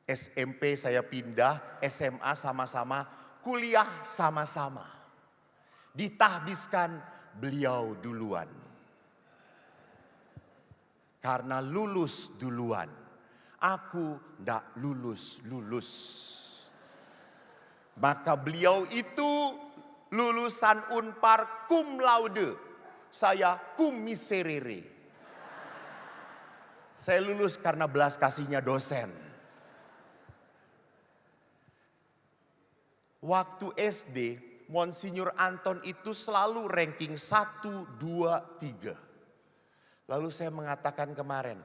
SMP saya pindah, SMA sama-sama, kuliah sama-sama. Ditahbiskan beliau duluan. Karena lulus duluan. Aku ndak lulus. Maka beliau itu lulusan Unpar cum laude. Saya cum miserere. Saya lulus karena belas kasihnya dosen. Waktu SD, Monsinyur Anton itu selalu ranking 1, 2, 3. Lalu saya mengatakan kemarin,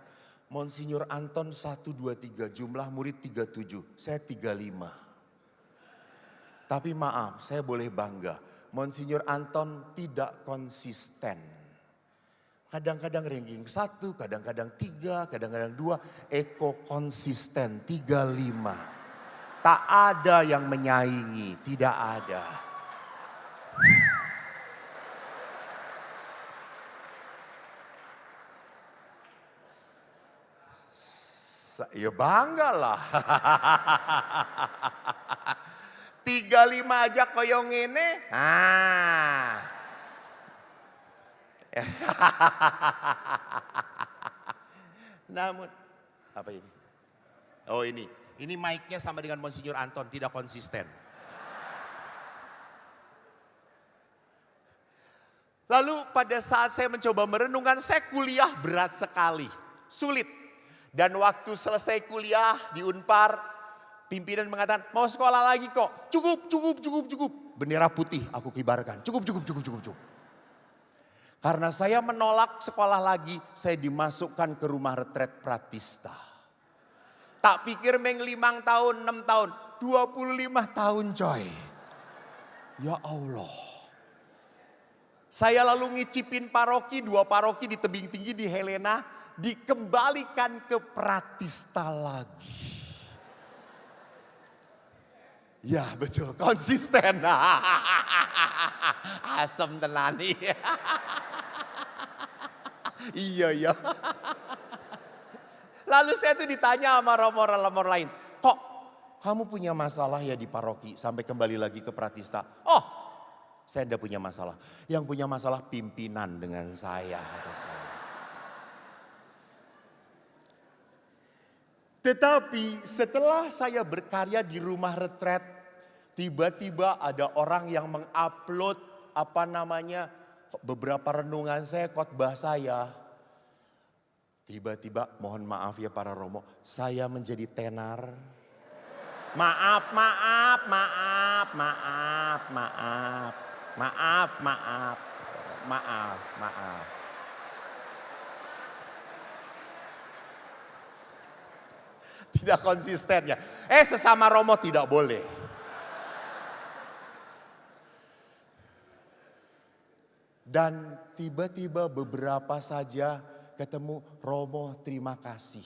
Monsinyur Anton 1, 2, 3, jumlah murid 37, saya 35. Tapi maaf, saya boleh bangga. Monsinyur Anton tidak konsisten. Kadang-kadang ranking 1, kadang-kadang 3, kadang-kadang 2. Eko konsisten 35. Tak ada yang menyaingi, tidak ada. Ya banggalah. 35 aja koyong ini. Namun, apa ini? Oh ini mic-nya sama dengan Monsinyur Anton, tidak konsisten. Lalu pada saat saya mencoba merenungkan, saya kuliah berat sekali, sulit. Dan waktu selesai kuliah di Unpar, pimpinan mengatakan, mau sekolah lagi kok. Cukup. Bendera putih aku kibarkan. Cukup. Karena saya menolak sekolah lagi, saya dimasukkan ke rumah retret Pratista. Tak pikir meng 5 tahun, 6 tahun, 25 tahun coy. Ya Allah. Saya lalu ngicipin paroki, 2 paroki di tebing tinggi di Helena, dikembalikan ke Pratista lagi. Ya betul, konsisten. Asem tenani. Iya. Lalu saya tuh ditanya sama romo-romo lain. Kok kamu punya masalah ya di paroki sampai kembali lagi ke Pratista? Oh, saya enggak punya masalah. Yang punya masalah pimpinan dengan saya, kata saya. Tetapi setelah saya berkarya di rumah retret, tiba-tiba ada orang yang mengupload beberapa renungan saya, khotbah saya. Tiba-tiba mohon maaf ya para romo, saya menjadi tenar. Maaf. Tidak konsisten ya. Sesama romo tidak boleh. Dan tiba-tiba beberapa saja ketemu, Romo terima kasih.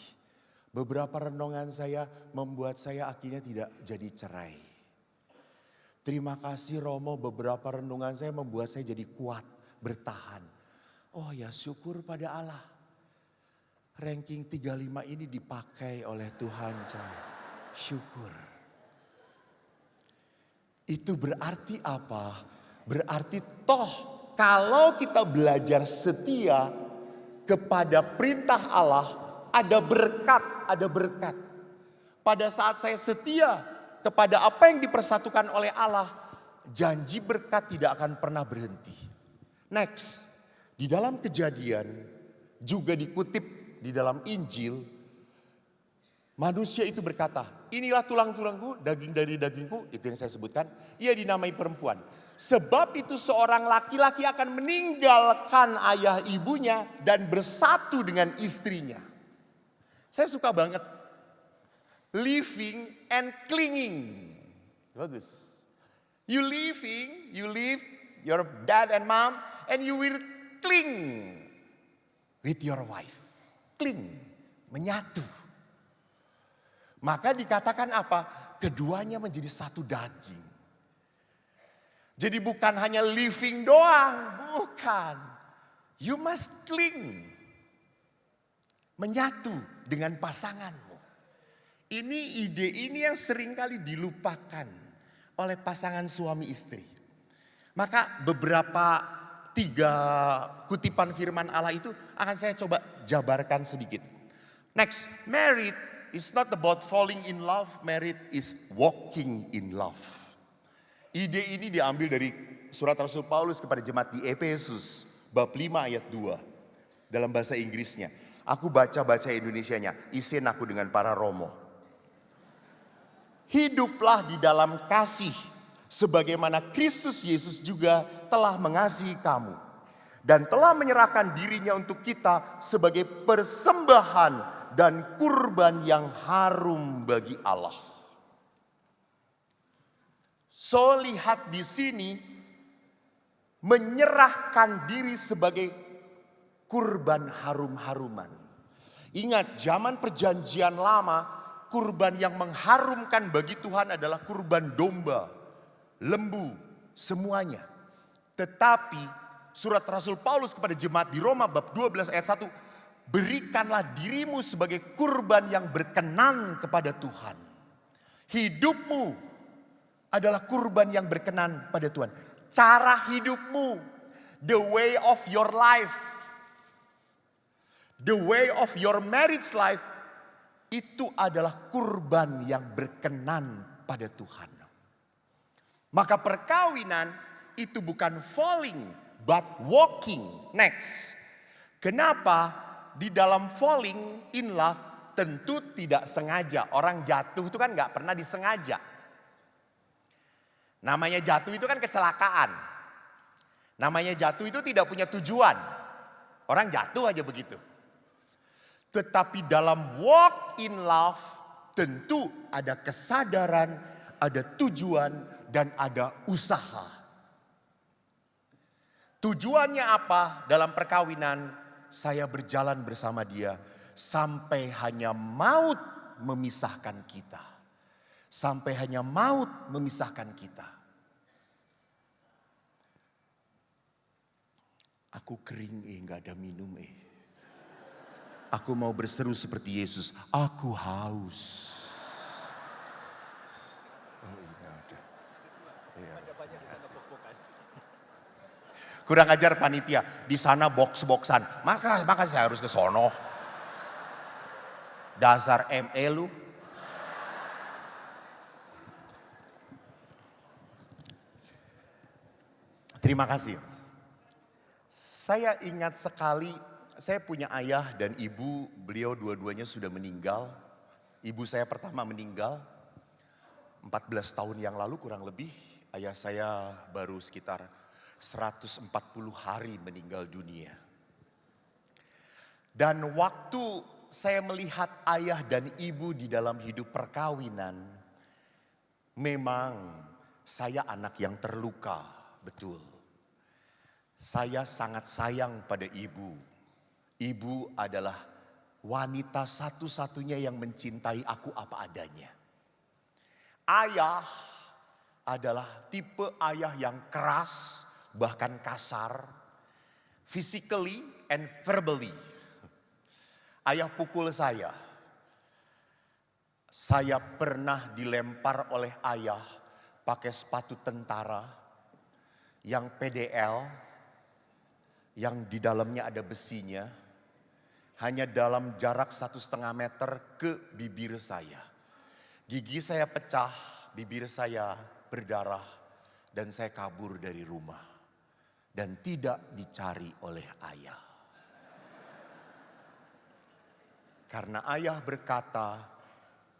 Beberapa renungan saya membuat saya akhirnya tidak jadi cerai. Terima kasih Romo, beberapa renungan saya membuat saya jadi kuat, bertahan. Oh ya syukur pada Allah. Ranking 35 ini dipakai oleh Tuhan coy. Syukur. Itu berarti apa? Berarti toh kalau kita belajar setia kepada perintah Allah, ada berkat. Pada saat saya setia kepada apa yang dipersatukan oleh Allah, janji berkat tidak akan pernah berhenti. Next, di dalam Kejadian juga dikutip di dalam Injil, manusia itu berkata, inilah tulang-tulangku, daging dari dagingku, itu yang saya sebutkan, ia dinamai perempuan. Sebab itu seorang laki-laki akan meninggalkan ayah ibunya dan bersatu dengan istrinya. Saya suka banget. Living and clinging. Bagus. You live your dad and mom and you will cling with your wife. Cling, menyatu. Maka dikatakan apa? Keduanya menjadi satu daging. Jadi bukan hanya living doang, bukan. You must cling. Menyatu dengan pasanganmu. Ide ini yang seringkali dilupakan oleh pasangan suami istri. Maka beberapa 3 kutipan firman Allah itu akan saya coba jabarkan sedikit. Next, married is not about falling in love, married is walking in love. Ide ini diambil dari surat Rasul Paulus kepada jemaat di Efesus bab 5 ayat 2 dalam bahasa Inggrisnya. Aku baca Indonesianya, isin aku dengan para romo. Hiduplah di dalam kasih sebagaimana Kristus Yesus juga telah mengasihi kamu dan telah menyerahkan dirinya untuk kita sebagai persembahan dan kurban yang harum bagi Allah. So lihat di sini menyerahkan diri sebagai kurban harum-haruman. Ingat zaman perjanjian lama kurban yang mengharumkan bagi Tuhan adalah kurban domba, lembu, semuanya. Tetapi surat Rasul Paulus kepada jemaat di Roma bab 12 ayat 1. Berikanlah dirimu sebagai kurban yang berkenan kepada Tuhan. Hidupmu adalah kurban yang berkenan pada Tuhan. Cara hidupmu, the way of your life, the way of your marriage life, itu adalah kurban yang berkenan pada Tuhan. Maka perkawinan itu bukan falling, but walking. Next, kenapa di dalam falling in love tentu tidak sengaja. Orang jatuh itu kan gak pernah disengaja. Namanya jatuh itu kan kecelakaan. Namanya jatuh itu tidak punya tujuan. Orang jatuh aja begitu. Tetapi dalam walk in love tentu ada kesadaran, ada tujuan, dan ada usaha. Tujuannya apa dalam perkawinan? Saya berjalan bersama dia sampai hanya maut memisahkan kita. Sampai hanya maut memisahkan kita. Aku kering gak ada minum Aku mau berseru seperti Yesus. Aku haus. Oh ini ada. Iya. Kurang ajar panitia. Di sana box-boxan. Maka saya harus ke sono. Dasar ME lu. Terima kasih. Saya ingat sekali, saya punya ayah dan ibu, beliau dua-duanya sudah meninggal. Ibu saya pertama meninggal 14 tahun yang lalu kurang lebih. Ayah saya baru sekitar 140 hari meninggal dunia. Dan waktu saya melihat ayah dan ibu di dalam hidup perkawinan, memang saya anak yang terluka, betul. Saya sangat sayang pada ibu. Ibu adalah wanita satu-satunya yang mencintai aku apa adanya. Ayah adalah tipe ayah yang keras, bahkan kasar, physically and verbally. Ayah pukul saya. Saya pernah dilempar oleh ayah pakai sepatu tentara yang PDL, yang di dalamnya ada besinya, hanya dalam jarak 1,5 meter ke bibir saya. Gigi saya pecah, bibir saya berdarah, dan saya kabur dari rumah. Dan tidak dicari oleh ayah. Karena ayah berkata,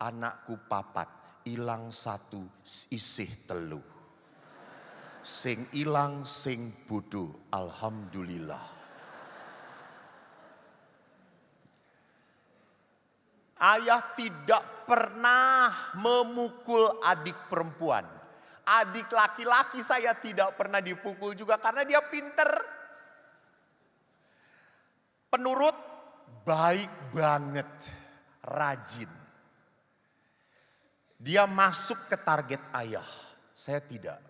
anakku papat, ilang satu, isih telu. Sing ilang sing bodoh, alhamdulillah. Ayah tidak pernah memukul adik perempuan. Adik laki-laki saya tidak pernah dipukul juga karena dia pinter. Penurut, baik banget, rajin. Dia masuk ke target ayah, saya tidak.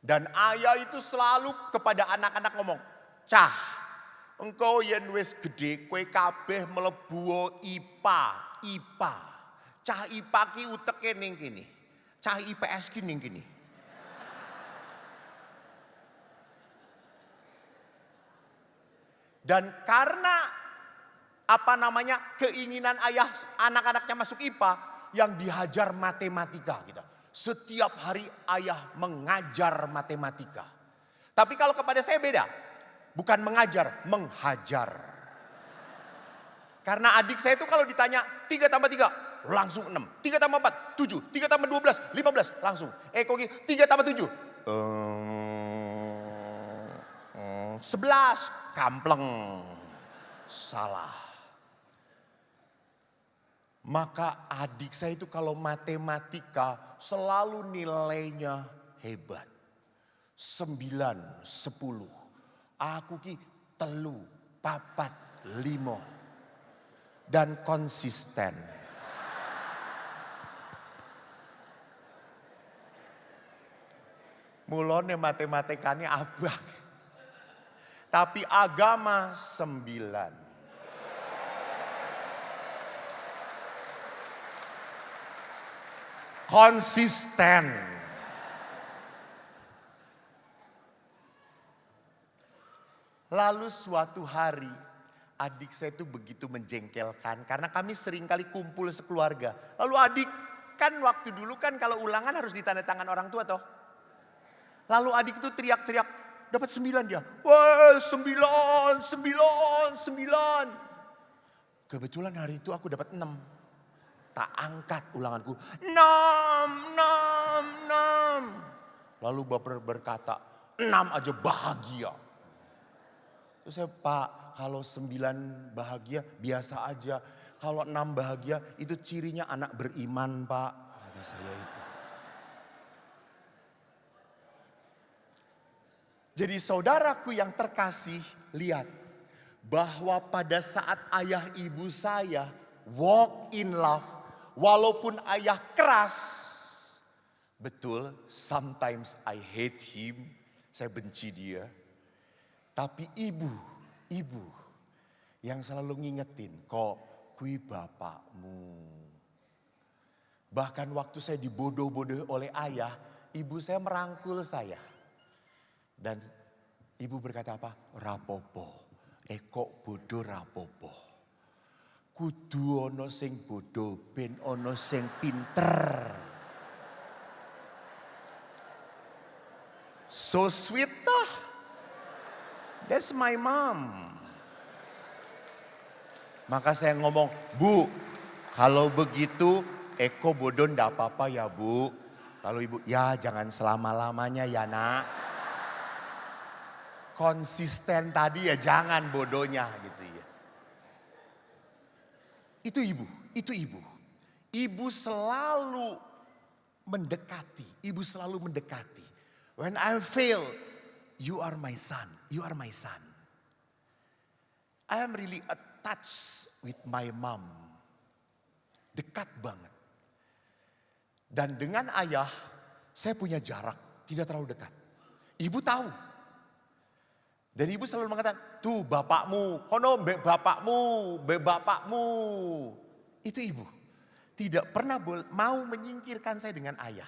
Dan ayah itu selalu kepada anak-anak ngomong, cah, engkau yen wis gede, kue kabeh melebu IPA. Cah IPA ki uteke ning kene. Cah IPS ki ning kene. Dan karena keinginan ayah anak-anaknya masuk IPA, yang dihajar matematika gitu. Setiap hari ayah mengajar matematika. Tapi kalau kepada saya beda. Bukan mengajar, menghajar. Karena adik saya itu kalau ditanya 3 tambah 3 langsung 6. 3 tambah 4, 7. 3 tambah 12, 15 langsung. Koki 3 tambah 7. 11, kampleng. Salah. Maka adik saya itu kalau matematika selalu nilainya hebat. 9, 10. Aku ki 3, 4, 5. Dan konsisten. Mulane matematikanya abang. Tapi agama 9. Konsisten. Lalu suatu hari adik saya itu begitu menjengkelkan karena kami sering kali kumpul sekeluarga. Lalu adik kan waktu dulu kan kalau ulangan harus ditandatangan orang tua toh. Lalu adik itu teriak-teriak dapat 9 dia. Wah 9. Kebetulan hari itu aku dapat 6. Tak angkat ulanganku. 6. Lalu bapak berkata, 6 aja bahagia. Terus saya, Pak, kalau 9 bahagia biasa aja. kalau 6 bahagia itu cirinya anak beriman Pak. Kata saya itu. Jadi saudaraku yang terkasih, lihat bahwa pada saat ayah ibu saya walk in love, walaupun ayah keras, betul sometimes I hate him, saya benci dia. Tapi ibu yang selalu ngingetin, kok kui bapakmu. Bahkan waktu saya dibodoh-bodoh oleh ayah, ibu saya merangkul saya. Dan ibu berkata apa? Rapopo, kok bodoh rapopo. Kudu ono sing bodoh, ben ono sing pinter. So sweet toh. That's my mom. Maka saya ngomong, Bu, kalau begitu Eko bodoh ndak apa-apa ya Bu. Lalu ibu, ya jangan selama-lamanya ya nak. Konsisten tadi ya jangan bodohnya gitu ya. Itu ibu. Ibu selalu mendekati, When I fail, you are my son, I am really attached with my mom. Dekat banget. Dan dengan ayah, saya punya jarak, tidak terlalu dekat. Ibu tahu. Dan ibu selalu mengatakan, tuh bapakmu, kono mbek bapakmu. Itu ibu. Tidak pernah mau menyingkirkan saya dengan ayah.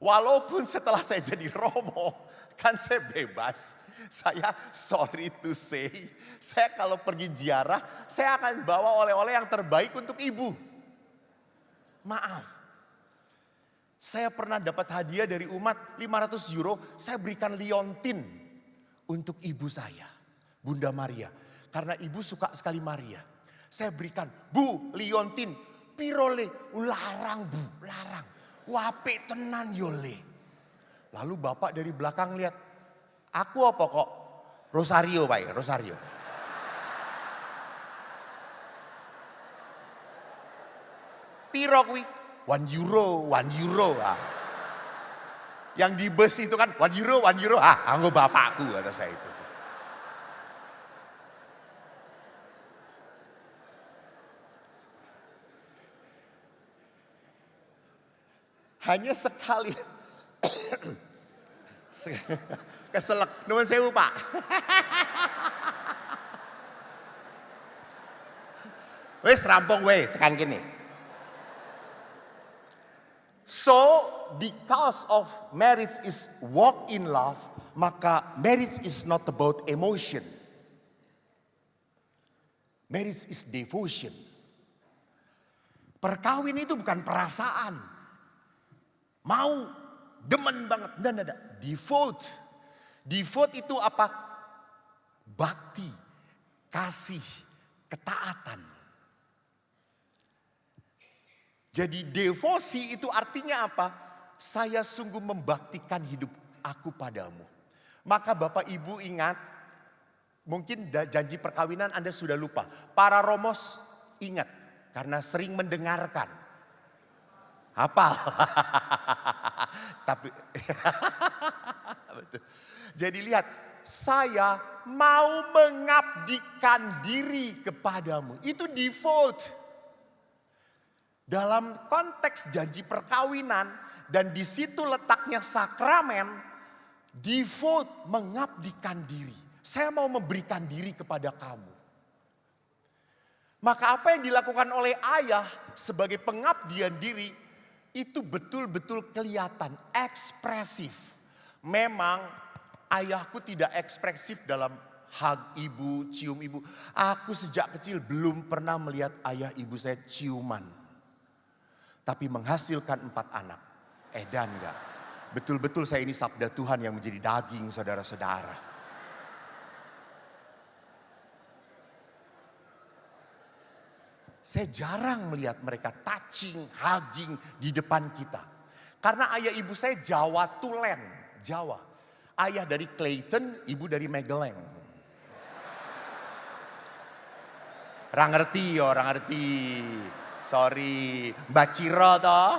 Walaupun setelah saya jadi Romo, kan saya bebas. Saya sorry to say, saya kalau pergi ziarah, saya akan bawa oleh-oleh yang terbaik untuk ibu. Maaf. Saya pernah dapat hadiah dari umat 500 euro, saya berikan liontin untuk ibu saya, Bunda Maria. Karena ibu suka sekali Maria. Saya berikan, Bu, liontin, pirole, larang Bu, larang. Wape tenan yole. Lalu bapak dari belakang lihat, aku apa kok? Rosario Pak, Rosario. Piro kuwi? 1 euro. Ah. Yang di bus itu kan 1 euro. Ah, anggo bapakku kata saya itu. Hanya sekali. Keselak. Nuwun sewu Pak. Wes rampung we tekan kene. So because of marriage is walk in love, maka marriage is not about emotion. Marriage is devotion. Perkawin itu bukan perasaan. Mau, demen banget. Enggak. Devote. Devote itu apa? Bakti, kasih, ketaatan. Jadi devosi itu artinya apa? Saya sungguh membaktikan hidup aku padamu. Maka Bapak Ibu ingat, mungkin janji perkawinan Anda sudah lupa. Para Romos ingat, karena sering mendengarkan. Hafal. Tapi jadi lihat, saya mau mengabdikan diri kepadamu. Itu devote. Dalam konteks janji perkawinan dan di situ letaknya sakramen, devote, mengabdikan diri. Saya mau memberikan diri kepada kamu. Maka apa yang dilakukan oleh ayah sebagai pengabdian diri itu betul-betul kelihatan, ekspresif. Memang ayahku tidak ekspresif dalam hug ibu, cium ibu. Aku sejak kecil belum pernah melihat ayah ibu saya ciuman. Tapi menghasilkan 4 anak. Dan enggak. Betul-betul saya ini sabda Tuhan yang menjadi daging saudara-saudara. Saya jarang melihat mereka touching, hugging di depan kita. Karena ayah ibu saya Jawa Tulen, Jawa. Ayah dari Clayton, ibu dari Magelang. Orang ngerti ya, orang ngerti. Sorry, Mbak Ciro toh.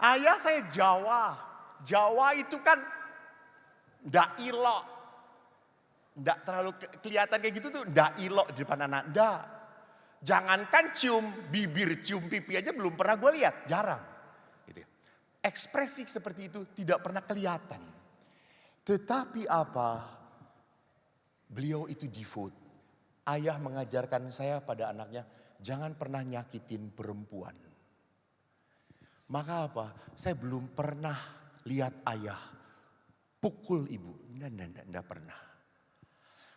Ayah saya Jawa. Jawa itu kan ndak ilok. Ndak terlalu kelihatan kayak gitu tuh, ndak ilok di depan anak, ndak. Jangankan cium bibir, cium pipi aja belum pernah gue lihat, jarang. Gitu. Ekspresi seperti itu tidak pernah kelihatan. Tetapi apa? Beliau itu devote. Ayah mengajarkan saya pada anaknya, jangan pernah nyakitin perempuan. Maka apa? Saya belum pernah lihat ayah pukul ibu. Tidak pernah.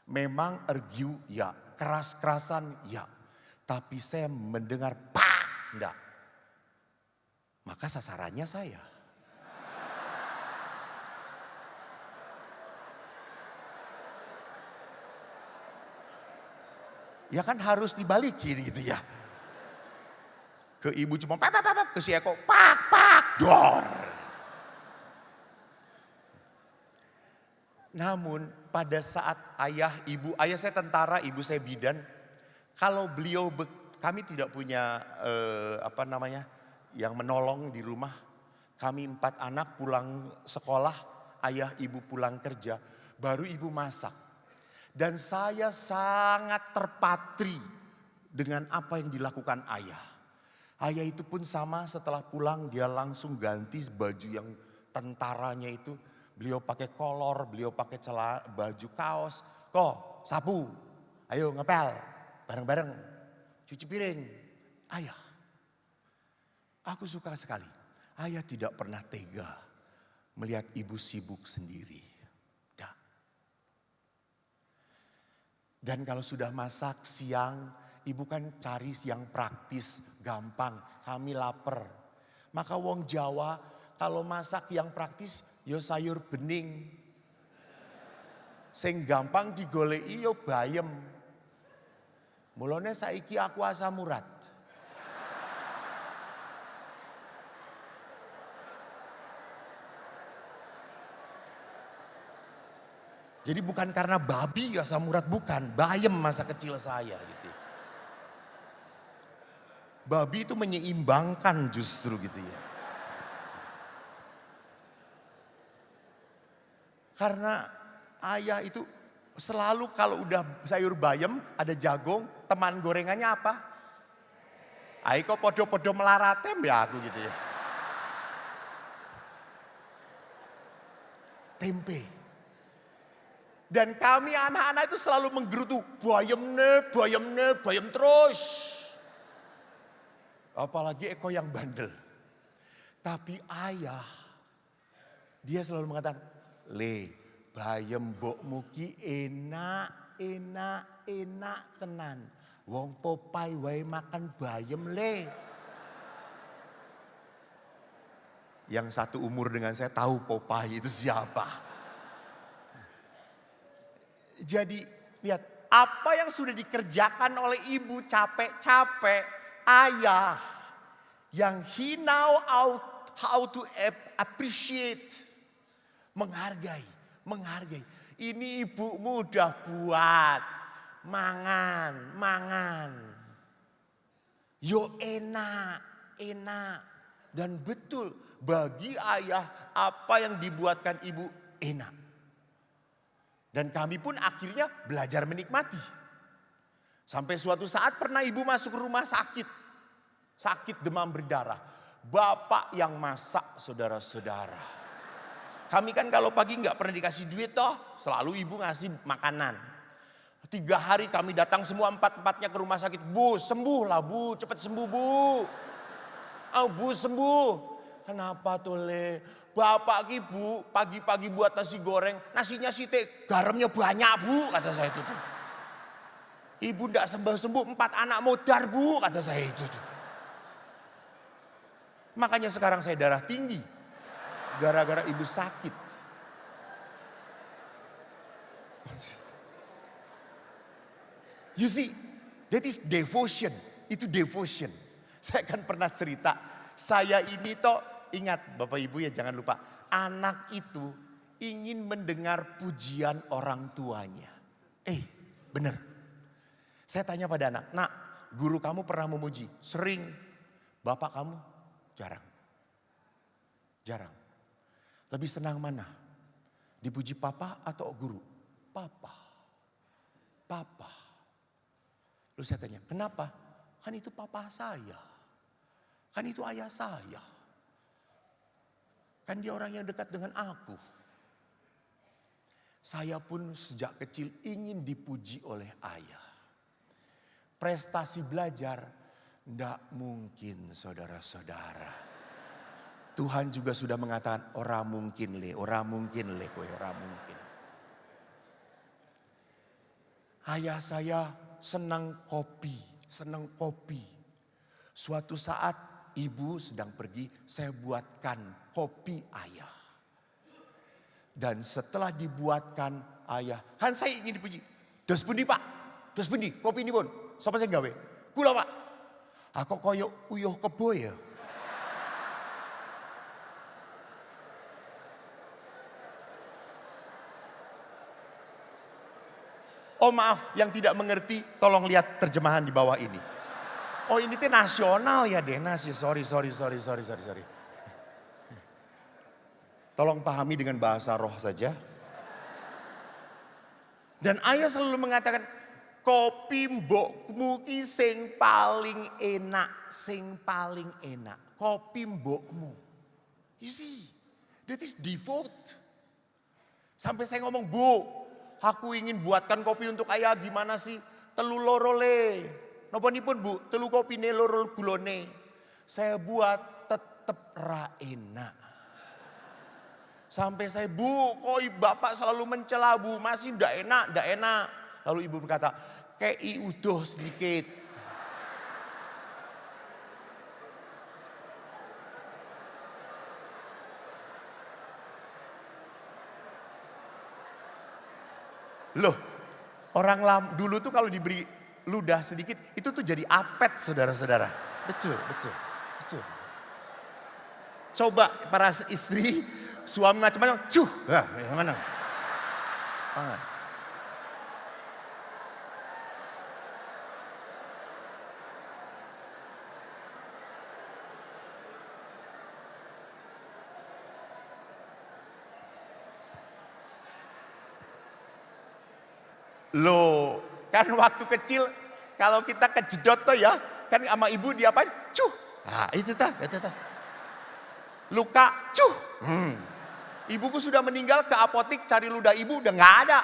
Memang argue ya, keras-kerasan ya. Tapi saya mendengar pak, enggak. Maka sasarannya saya. Ya kan harus dibalikin gitu ya. Ke ibu cuma pak, ke si Eko pak, dor. Namun pada saat ayah saya tentara, ibu saya bidan. Kalau beliau, kami tidak punya yang menolong di rumah. Kami 4 anak pulang sekolah, ayah ibu pulang kerja, baru ibu masak. Dan saya sangat terpatri dengan apa yang dilakukan ayah. Ayah itu pun sama, setelah pulang dia langsung ganti baju yang tentaranya itu. Beliau pakai kolor, beliau pakai baju kaos. Kok sapu, ayo ngepel, bareng-bareng. Cuci piring, ayah. Aku suka sekali. Ayah tidak pernah tega melihat ibu sibuk sendiri. Dan kalau sudah masak siang, ibu kan cari yang praktis, gampang. Kami lapar. Maka wong Jawa kalau masak yang praktis, yo sayur bening. Sing gampang digoleki yo bayem. Mulane saiki aku asam urat. Jadi bukan karena babi asam urat, bukan. Bayem masa kecil saya gitu. Babi itu menyeimbangkan justru gitu ya. Karena ayah itu selalu kalau udah sayur bayem, ada jagung, teman gorengannya apa? Aiko podo-podo melaratem ya aku gitu ya. Tempe. Dan kami anak-anak itu selalu menggerutu, bayam terus. Apalagi Eko yang bandel. Tapi ayah, dia selalu mengatakan, Le, bayam mbokmu ki enak tenan. Wong Popeye wae makan bayam le. Yang satu umur dengan saya tahu Popeye itu siapa. Jadi lihat apa yang sudah dikerjakan oleh ibu capek-capek, ayah yang he know how to appreciate, menghargai. Ini ibu mudah buat, mangan. Yo enak. Dan betul bagi ayah apa yang dibuatkan ibu enak. Dan kami pun akhirnya belajar menikmati. Sampai suatu saat pernah ibu masuk rumah sakit. Sakit demam berdarah. Bapak yang masak saudara-saudara. Kami kan kalau pagi nggak pernah dikasih duit toh. Selalu ibu ngasih makanan. 3 hari kami datang semua 4-4-nya ke rumah sakit. Bu sembuh lah bu, cepat sembuh bu. Oh bu sembuh. Kenapa tuh le? Bapak ki bu pagi-pagi buat nasi goreng. Nasinya sitik, garamnya banyak bu kata saya itu tuh. Ibu ndak sembuh-sembuh 4 anak modar bu kata saya itu tuh. Makanya sekarang saya darah tinggi. Gara-gara ibu sakit. You see, that is devotion. Itu devotion. Saya kan pernah cerita. Saya ini toh, ingat Bapak Ibu ya jangan lupa. Anak itu ingin mendengar pujian orang tuanya. Benar. Saya tanya pada anak, nak, guru kamu pernah memuji? Sering. Bapak kamu? Jarang. Jarang. Lebih senang mana? Dipuji papa atau guru? Papa. Papa. Lalu saya tanya, kenapa? Kan itu papa saya. Kan itu ayah saya. Kan dia orang yang dekat dengan aku. Saya pun sejak kecil ingin dipuji oleh ayah. Prestasi belajar tidak mungkin, saudara-saudara. Tuhan juga sudah mengatakan orang mungkin le, orang mungkin le, orang mungkin. Ayah saya senang kopi, senang kopi. Suatu saat ibu sedang pergi, saya buatkan kopi ayah. Dan setelah dibuatkan ayah, kan saya ingin dipuji. Dos pundi pak, dos pundi, kopi ini pun. Siapa saya gawe? Kula pak. Aku koyok uyuh kebo ya. Oh maaf, yang tidak mengerti tolong lihat terjemahan di bawah ini. Oh ini tuh nasional ya Denas ya, sorry. Tolong pahami dengan bahasa roh saja. Dan ayah selalu mengatakan, kopi mbokmu ki sing paling enak, sing paling enak. Kopi mbokmu. You see, that is default. Sampai saya ngomong, Bu, aku ingin buatkan kopi untuk ayah, gimana sih? Telu loro le. Napa-nipun Bu, telu kopine loro gulone. Saya buat tetep ra enak. Sampai saya, Bu, kok bapak selalu mencela Bu, masih ndak enak. Lalu ibu berkata, kei udoh sedikit. Loh, orang dulu tuh kalau diberi ludah sedikit, itu tuh jadi apet saudara-saudara. Betul. Coba para istri, suami macam-macam, yang mana? Tangan. Loh, kan waktu kecil kalau kita kejedot tuh ya, kan sama ibu diapain? Cuh. Nah, itu tah. Luka, cuh. Ibuku sudah meninggal, ke apotik cari ludah ibu udah nggak ada.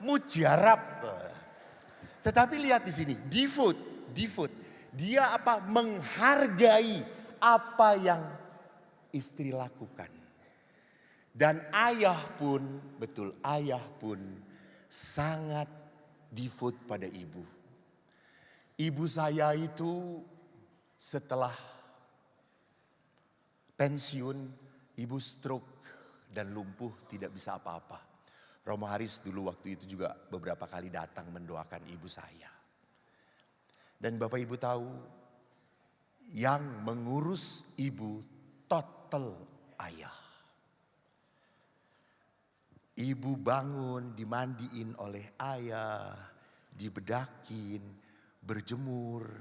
Mujarab. Tetapi lihat di sini, devote. Dia apa? Menghargai apa yang istri lakukan. Dan ayah pun sangat devote pada ibu. Ibu saya itu setelah pensiun, ibu stroke dan lumpuh, tidak bisa apa-apa. Romo Haris dulu waktu itu juga beberapa kali datang mendoakan ibu saya. Dan Bapak Ibu tahu, yang mengurus ibu total ayah. Ibu bangun, dimandiin oleh ayah, dibedakin, berjemur,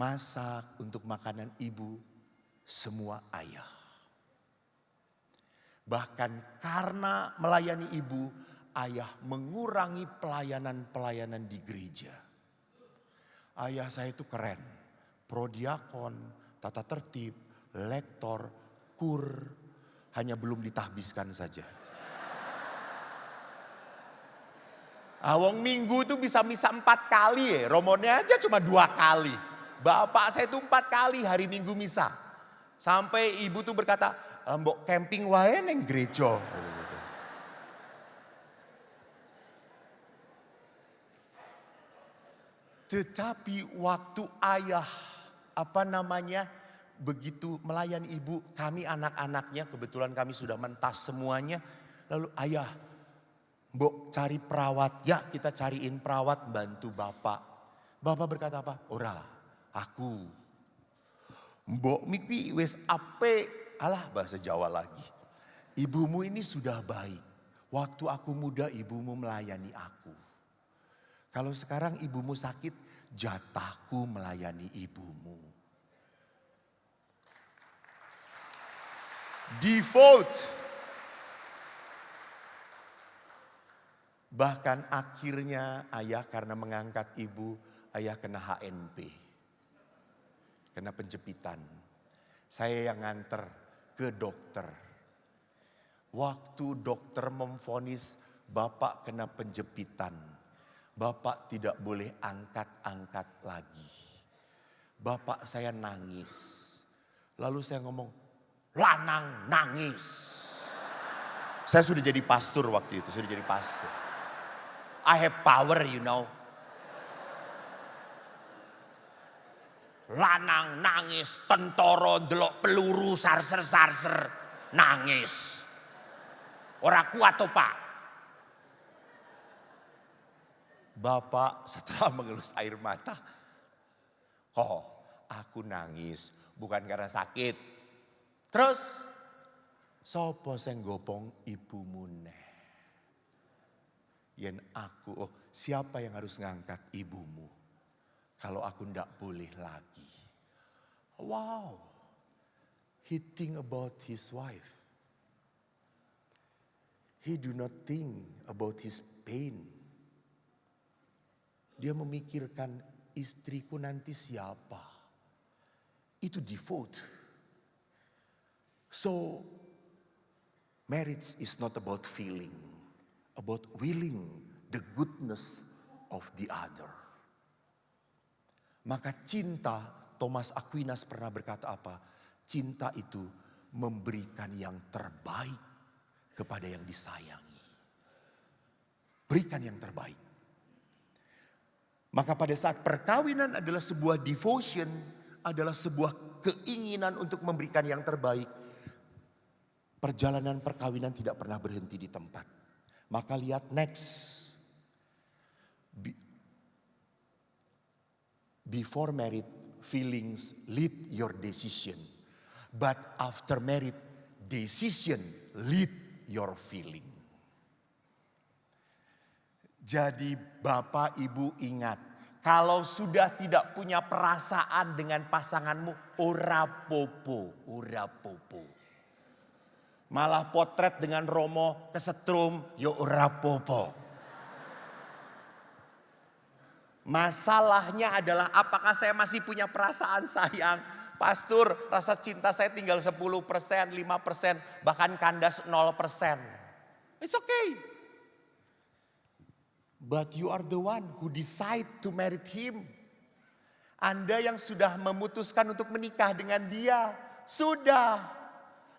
masak untuk makanan ibu, semua ayah. Bahkan karena melayani ibu, ayah mengurangi pelayanan-pelayanan di gereja. Ayah saya itu keren, prodiakon, tata tertib, lektor, kur, hanya belum ditahbiskan saja. Awang minggu itu bisa misa 4 kali ya, romonnya aja cuma 2 kali. Bapak saya itu 4 kali hari minggu misa. Sampai ibu tuh berkata, mbok camping wae neng gereja. Tetapi waktu ayah begitu melayani ibu, kami anak-anaknya kebetulan kami sudah mentas semuanya. Lalu ayah, mbok cari perawat, ya kita cariin perawat bantu bapak. Bapak berkata apa? Ora, aku. Mbok miki wis ape, alah bahasa Jawa lagi. Ibumu ini sudah baik. Waktu aku muda ibumu melayani aku. Kalau sekarang ibumu sakit, jatahku melayani ibumu. Devote. Bahkan akhirnya ayah karena mengangkat ibu, ayah kena HNP. Kena penjepitan. Saya yang nganter ke dokter. Waktu dokter memvonis bapak kena penjepitan. Bapak tidak boleh angkat-angkat lagi. Bapak saya nangis. Lalu saya ngomong, lanang nangis. Saya sudah jadi pastor waktu itu, sudah jadi pastor. I have power, you know. Lanang nangis, tentara ndelok peluru sarser-sarser nangis. Ora kuat toh Pak. Bapak setelah mengelus air mata, oh aku nangis bukan karena sakit. Terus, sopo sing gopong ibumu neh? Yen aku, siapa yang harus ngangkat ibumu? Kalau aku ndak boleh lagi. Wow, he think about his wife. He do not think about his pain. Dia memikirkan istriku nanti siapa. Itu devote. So, marriage is not about feeling. About willing the goodness of the other. Maka cinta, Thomas Aquinas pernah berkata apa? Cinta itu memberikan yang terbaik kepada yang disayangi. Berikan yang terbaik. Maka pada saat perkawinan adalah sebuah devotion, adalah sebuah keinginan untuk memberikan yang terbaik. Perjalanan perkawinan tidak pernah berhenti di tempat. Maka lihat next. Before married, feelings lead your decision. But after married, decision lead your feeling. Jadi Bapak Ibu ingat, kalau sudah tidak punya perasaan dengan pasanganmu, ora popo, ora popo. Malah potret dengan Romo kesetrum, yo ora popo. Masalahnya adalah apakah saya masih punya perasaan sayang? Pastor, rasa cinta saya tinggal 10%, 5%, bahkan kandas 0%. It's okay. But you are the one who decide to marry him. Anda yang sudah memutuskan untuk menikah dengan dia. Sudah.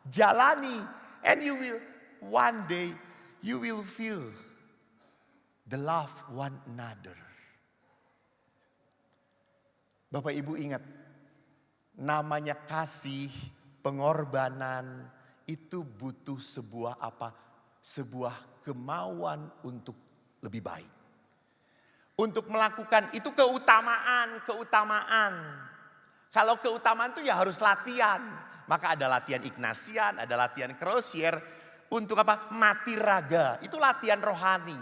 Jalani. And you will, one day, you will feel the love one another. Bapak Ibu ingat, namanya kasih, pengorbanan, itu butuh sebuah apa? Sebuah kemauan untuk lebih baik. Untuk melakukan itu keutamaan. Kalau keutamaan itu ya harus latihan. Maka ada latihan Ignatian, ada latihan Crozier. Untuk apa? Mati raga, itu latihan rohani.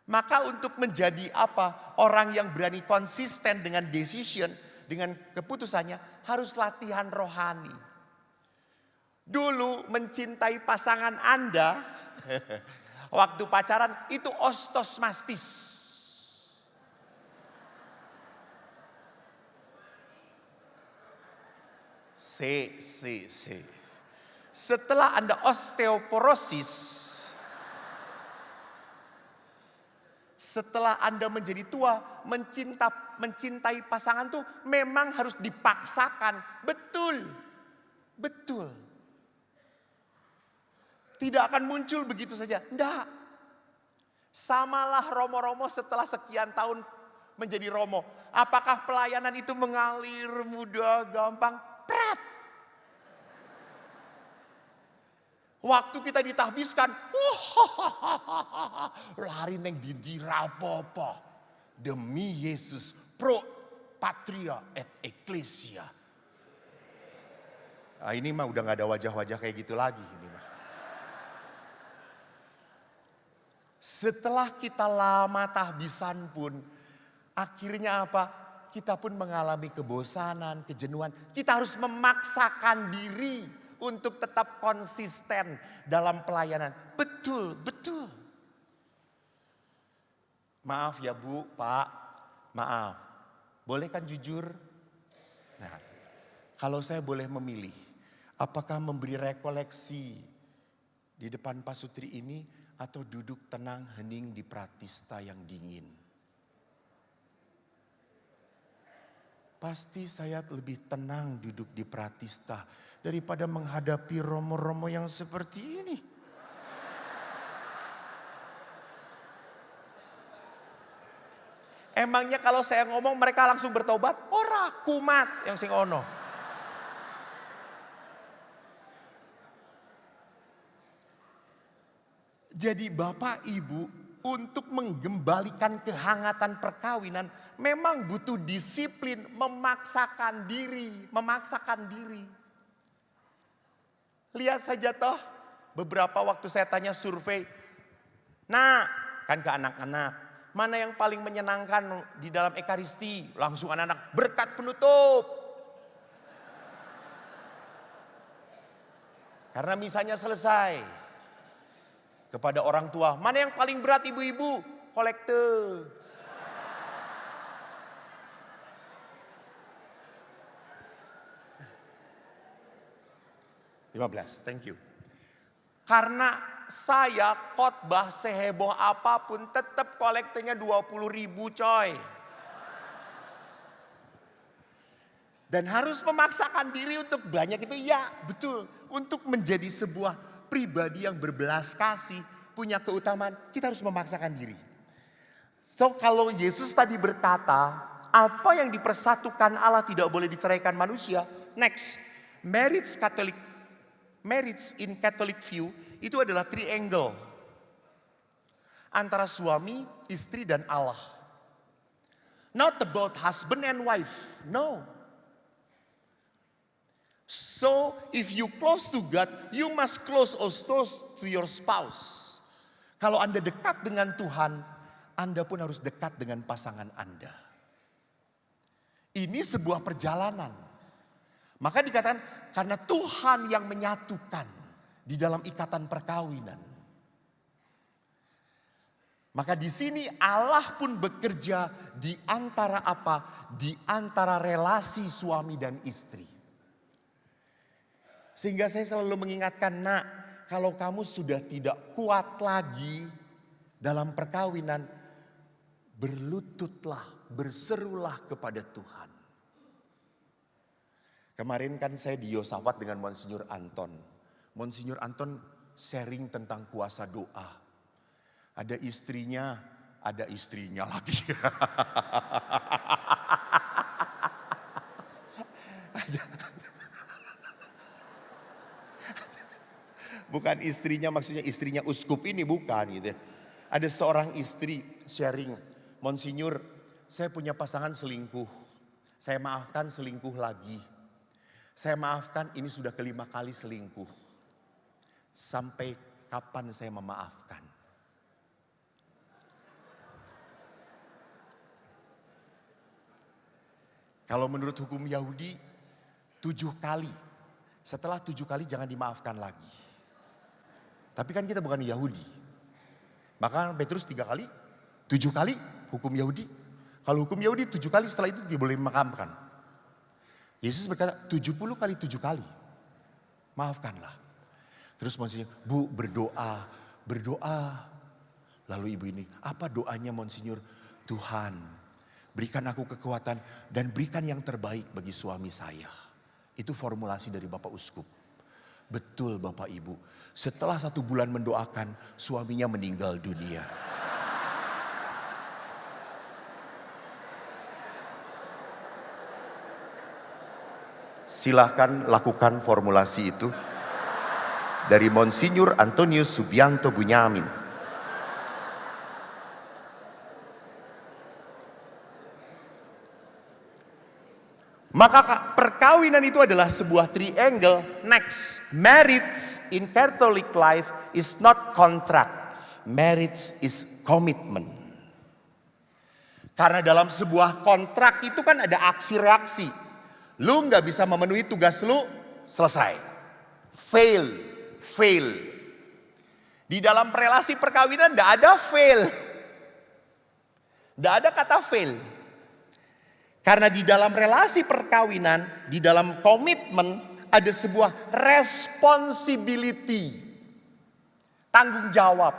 Maka untuk menjadi apa? Orang yang berani konsisten dengan decision, dengan keputusannya harus latihan rohani. Dulu mencintai pasangan Anda, waktu pacaran itu ostos mastis. Setelah Anda osteoporosis, setelah Anda menjadi tua, mencintai pasangan tuh memang harus dipaksakan. Betul. Tidak akan muncul begitu saja. Enggak. Samalah Romo-Romo setelah sekian tahun menjadi Romo. Apakah pelayanan itu mengalir mudah, gampang? Prat. Waktu kita ditahbiskan, lari neng dindi rapopo. Demi Yesus pro patria et ecclesia. Ini mah udah gak ada wajah-wajah kayak gitu lagi. Ini mah. Setelah kita lama tahbisan pun, akhirnya apa? Kita pun mengalami kebosanan, kejenuhan. Kita harus memaksakan diri untuk tetap konsisten dalam pelayanan. Betul, betul. Maaf ya Bu, Pak, maaf. Boleh kan jujur? Nah, kalau saya boleh memilih, apakah memberi rekoleksi di depan pasutri ini atau duduk tenang hening di pratista yang dingin? Pasti saya lebih tenang duduk di pratista daripada menghadapi romo-romo yang seperti ini. Emangnya kalau saya ngomong mereka langsung bertobat? Ora kumat yang sing ono. Jadi Bapak Ibu untuk menggembalikan kehangatan perkawinan memang butuh disiplin, memaksakan diri. Lihat saja toh beberapa waktu saya tanya survei. Nah kan ke anak-anak. Mana yang paling menyenangkan di dalam ekaristi? Langsung anak-anak berkat penutup. Karena misalnya selesai. Kepada orang tua, mana yang paling berat ibu-ibu? Kolekte. (15) Thank you. Karena saya khotbah seheboh apapun tetap kolektenya 20.000 coy. Dan harus memaksakan diri untuk banyak itu ya betul. Untuk menjadi sebuah pribadi yang berbelas kasih, punya keutamaan, kita harus memaksakan diri. So kalau Yesus tadi berkata, apa yang dipersatukan Allah tidak boleh diceraikan manusia. Next, marriage in Catholic view itu adalah triangle antara suami, istri dan Allah. Not about husband and wife, no. So if you close to God, you must close also to your spouse. Kalau Anda dekat dengan Tuhan, Anda pun harus dekat dengan pasangan Anda. Ini sebuah perjalanan. Maka dikatakan karena Tuhan yang menyatukan di dalam ikatan perkawinan. Maka di sini Allah pun bekerja di antara apa? Di antara relasi suami dan istri. Sehingga saya selalu mengingatkan, nak, kalau kamu sudah tidak kuat lagi dalam perkawinan, berlututlah, berserulah kepada Tuhan. Kemarin kan saya di Yosafat dengan Monsinyur Anton. Monsinyur Anton sharing tentang kuasa doa. Ada istrinya lagi. Bukan istrinya, maksudnya istrinya uskup ini bukan gitu. Ada seorang istri sharing, Monsinyur, saya punya pasangan selingkuh. Saya maafkan selingkuh lagi. Saya maafkan ini sudah kelima kali selingkuh. Sampai kapan saya memaafkan? Kalau menurut hukum Yahudi 7 kali. Setelah 7 kali jangan dimaafkan lagi. Tapi kan kita bukan Yahudi. Maka Petrus 3 kali, 7 kali hukum Yahudi. Kalau hukum Yahudi 7 kali setelah itu dia boleh memaafkan. Yesus berkata 70 kali 7 kali. Maafkanlah. Terus Monsinyur, Bu berdoa. Lalu ibu ini, apa doanya Monsinyur? Tuhan, berikan aku kekuatan dan berikan yang terbaik bagi suami saya. Itu formulasi dari Bapak Uskup. Betul Bapak Ibu, setelah 1 bulan mendoakan, suaminya meninggal dunia. Silahkan lakukan formulasi itu dari Monsinyur Antonius Subianto Bunyamin. Maka perkawinan itu adalah sebuah triangle. Next, marriage in Catholic life is not contract. Marriage is commitment. Karena dalam sebuah kontrak itu kan ada aksi reaksi. Lu nggak bisa memenuhi tugas lu, selesai. Fail. Di dalam relasi perkawinan nggak ada fail. Nggak ada kata fail. Karena di dalam relasi perkawinan, di dalam komitmen ada sebuah responsibility. Tanggung jawab.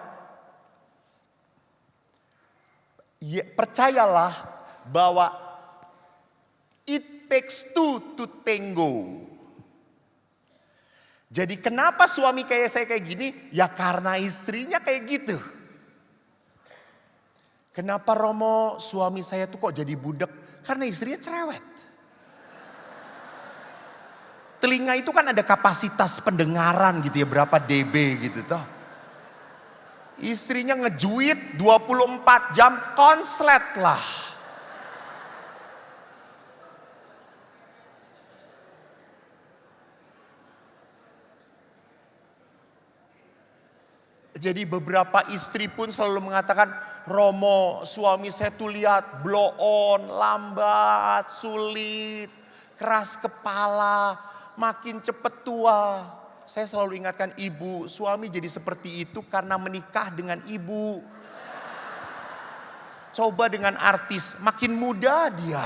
Ya, percayalah bahwa it takes two to tango. Jadi kenapa suami kayak saya kayak gini? Ya karena istrinya kayak gitu. Kenapa Romo suami saya tuh kok jadi budak? Karena istrinya cerewet. Telinga itu kan ada kapasitas pendengaran gitu ya, berapa dB gitu toh. Istrinya ngejuit 24 jam konslet lah. Jadi beberapa istri pun selalu mengatakan, Romo suami saya tuh lihat blow on, lambat, sulit, keras kepala, makin cepet tua. Saya selalu ingatkan ibu, suami jadi seperti itu karena menikah dengan ibu. Coba dengan artis, makin muda dia.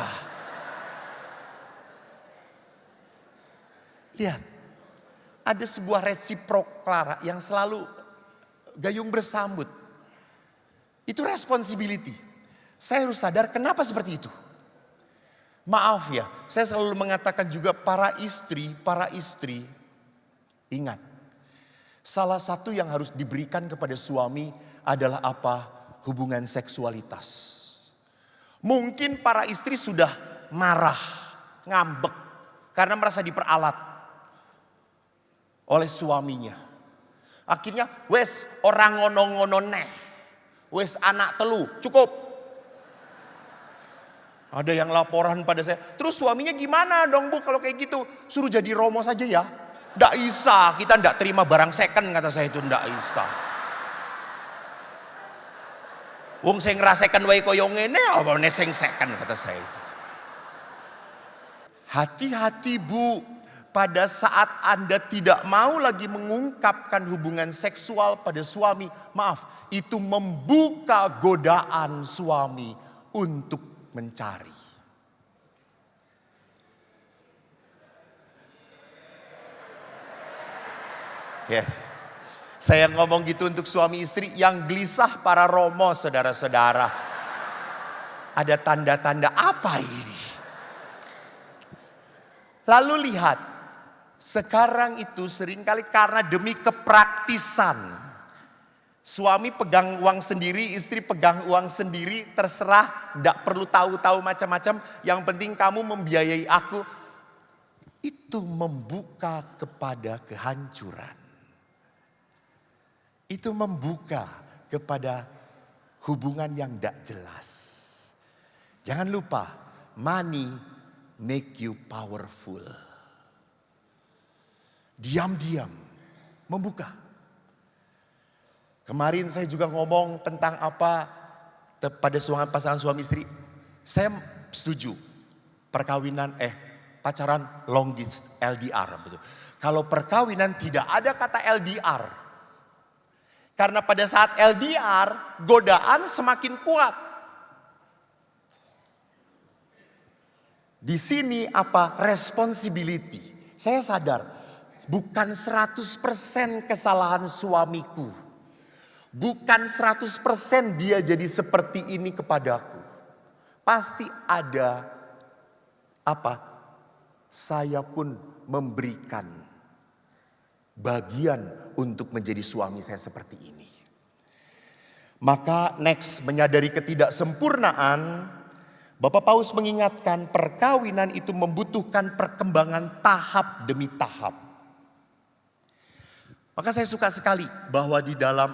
Lihat, ada sebuah resiprokal yang selalu gayung bersambut. Itu responsibility. Saya harus sadar kenapa seperti itu. Maaf ya, saya selalu mengatakan juga para istri, ingat. Salah satu yang harus diberikan kepada suami adalah apa? Hubungan seksualitas. Mungkin para istri sudah marah, ngambek, karena merasa diperalat oleh suaminya. Akhirnya, wes orang ngono-ngono neh. Wes anak telu, cukup. Ada yang laporan pada saya. Terus suaminya gimana dong Bu kalau kayak gitu? Suruh jadi Romo saja ya. Nggak bisa, kita nggak terima barang second kata saya itu. Nggak bisa. Wong sing ngerasakan wae koyo ngene apa sing second kata saya itu. Hati-hati Bu. Pada saat Anda tidak mau lagi mengungkapkan hubungan seksual pada suami, maaf, itu membuka godaan suami untuk mencari. Ya, saya ngomong gitu untuk suami istri yang gelisah para Romo, saudara-saudara. Ada tanda-tanda apa ini? Lalu lihat. Sekarang itu seringkali karena demi kepraktisan. Suami pegang uang sendiri, istri pegang uang sendiri, terserah, tidak perlu tahu-tahu macam-macam. Yang penting kamu membiayai aku. Itu membuka kepada kehancuran. Itu membuka kepada hubungan yang tidak jelas. Jangan lupa, money make you powerful. Diam-diam membuka. Kemarin saya juga ngomong tentang apa pada pasangan suami istri. Saya setuju perkawinan pacaran long distance LDR betul. Kalau perkawinan tidak ada kata LDR. Karena pada saat LDR godaan semakin kuat. Di sini apa? Responsibility. Saya sadar. Bukan 100% kesalahan suamiku. Bukan 100% dia jadi seperti ini kepadaku. Pasti ada apa? Saya pun memberikan bagian untuk menjadi suami saya seperti ini. Maka next, menyadari ketidaksempurnaan, Bapak Paus mengingatkan perkawinan itu membutuhkan perkembangan tahap demi tahap. Maka saya suka sekali bahwa di dalam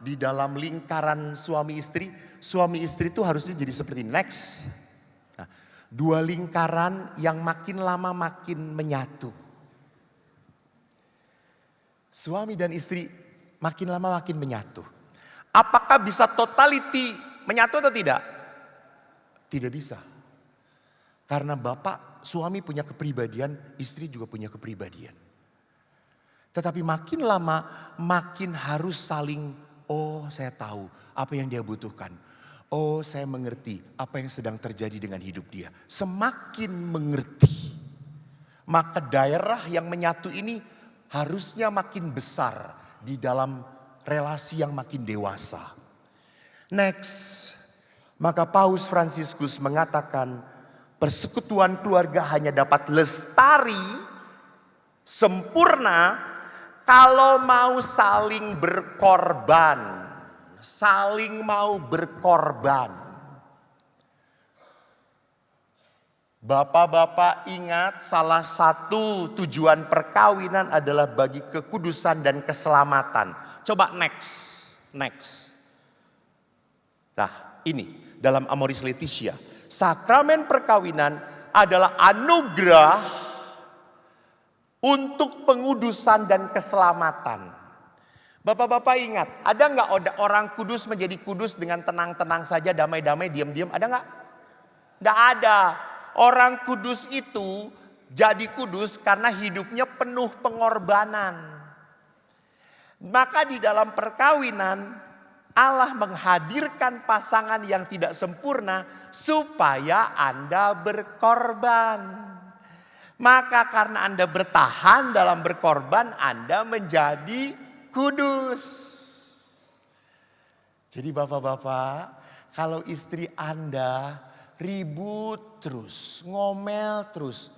di dalam lingkaran suami istri itu harusnya jadi seperti next. Nah, Dua lingkaran yang makin lama makin menyatu. Suami dan istri makin lama makin menyatu. Apakah bisa totality menyatu atau tidak? Tidak bisa. Karena suami punya kepribadian, istri juga punya kepribadian. Tetapi makin lama makin harus saling, oh saya tahu apa yang dia butuhkan. Oh saya mengerti apa yang sedang terjadi dengan hidup dia. Semakin mengerti, maka daerah yang menyatu ini harusnya makin besar di dalam relasi yang makin dewasa. Next, maka Paus Fransiskus mengatakan persekutuan keluarga hanya dapat lestari, sempurna kalau mau saling berkorban. Saling mau berkorban. Bapak-bapak ingat salah satu tujuan perkawinan adalah bagi kekudusan dan keselamatan. Coba next. Nah ini dalam Amoris Laetitia. Sakramen perkawinan adalah anugerah untuk pengudusan dan keselamatan. Bapak-bapak ingat, ada nggak orang kudus menjadi kudus dengan tenang-tenang saja, damai-damai, diam-diam? Ada nggak? Nggak ada. Orang kudus itu jadi kudus karena hidupnya penuh pengorbanan. Maka di dalam perkawinan Allah menghadirkan pasangan yang tidak sempurna supaya Anda berkorban. Maka karena Anda bertahan dalam berkorban, Anda menjadi kudus. Jadi bapak-bapak, kalau istri Anda ribut terus, ngomel terus,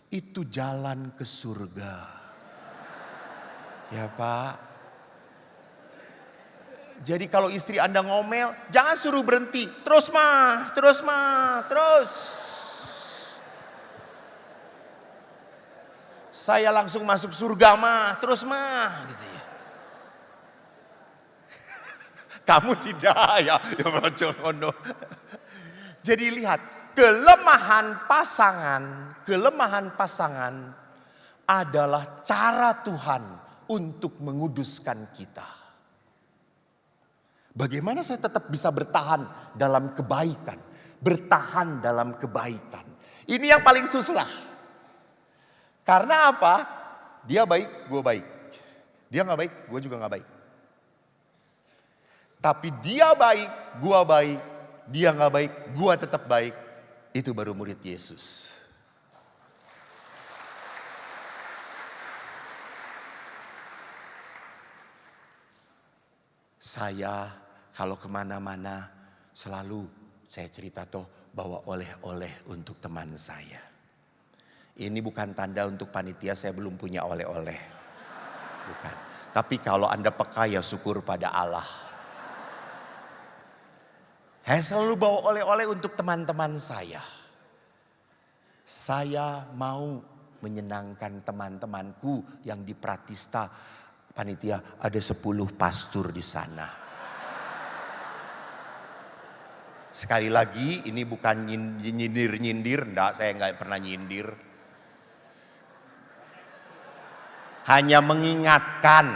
itu jalan ke surga. Ya Pak. Jadi kalau istri Anda ngomel, jangan suruh berhenti. Terus. Saya langsung masuk surga terus gitu ya. Kamu tidak ya. Jadi lihat, kelemahan pasangan adalah cara Tuhan untuk menguduskan kita. Bagaimana saya tetap bisa bertahan dalam kebaikan? Bertahan dalam kebaikan. Ini yang paling susah. Karena apa? Dia baik, gue baik. Dia gak baik, gue juga gak baik. Tapi dia baik, gue baik. Dia gak baik, gue tetap baik. Itu baru murid Yesus. Saya kalau kemana-mana selalu saya cerita bawa oleh-oleh untuk teman saya. Ini bukan tanda untuk panitia saya belum punya oleh-oleh. Bukan. Tapi kalau Anda peka ya syukur pada Allah. Saya selalu bawa oleh-oleh untuk teman-teman saya. Saya mau menyenangkan teman-temanku yang di Pratista. Panitia ada 10 pastor di sana. Sekali lagi ini bukan nyindir-nyindir. Enggak, saya enggak pernah nyindir. Hanya mengingatkan.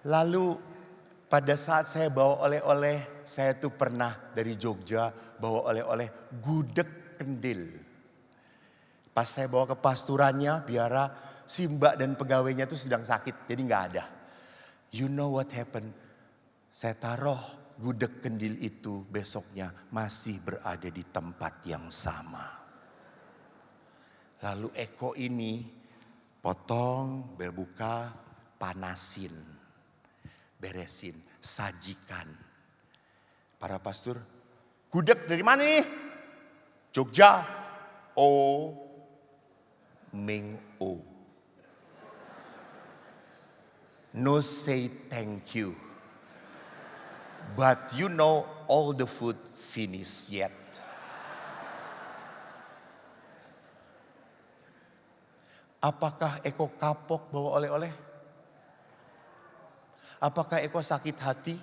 Lalu pada saat saya bawa oleh-oleh, saya tuh pernah dari Jogja bawa oleh-oleh gudeg kendil. Pas saya bawa ke pasturannya, biara si mbak dan pegawainya tuh sedang sakit, jadi gak ada. You know what happened? Saya taruh gudeg kendil itu besoknya masih berada di tempat yang sama. Lalu Eko ini potong, berbuka, panasin, beresin, sajikan. Para pastor, gudeg dari mana nih? Jogja. Oh, Ming O. No say thank you. But you know all the food finished yet. Apakah Eko kapok bawa oleh-oleh? Apakah Eko sakit hati?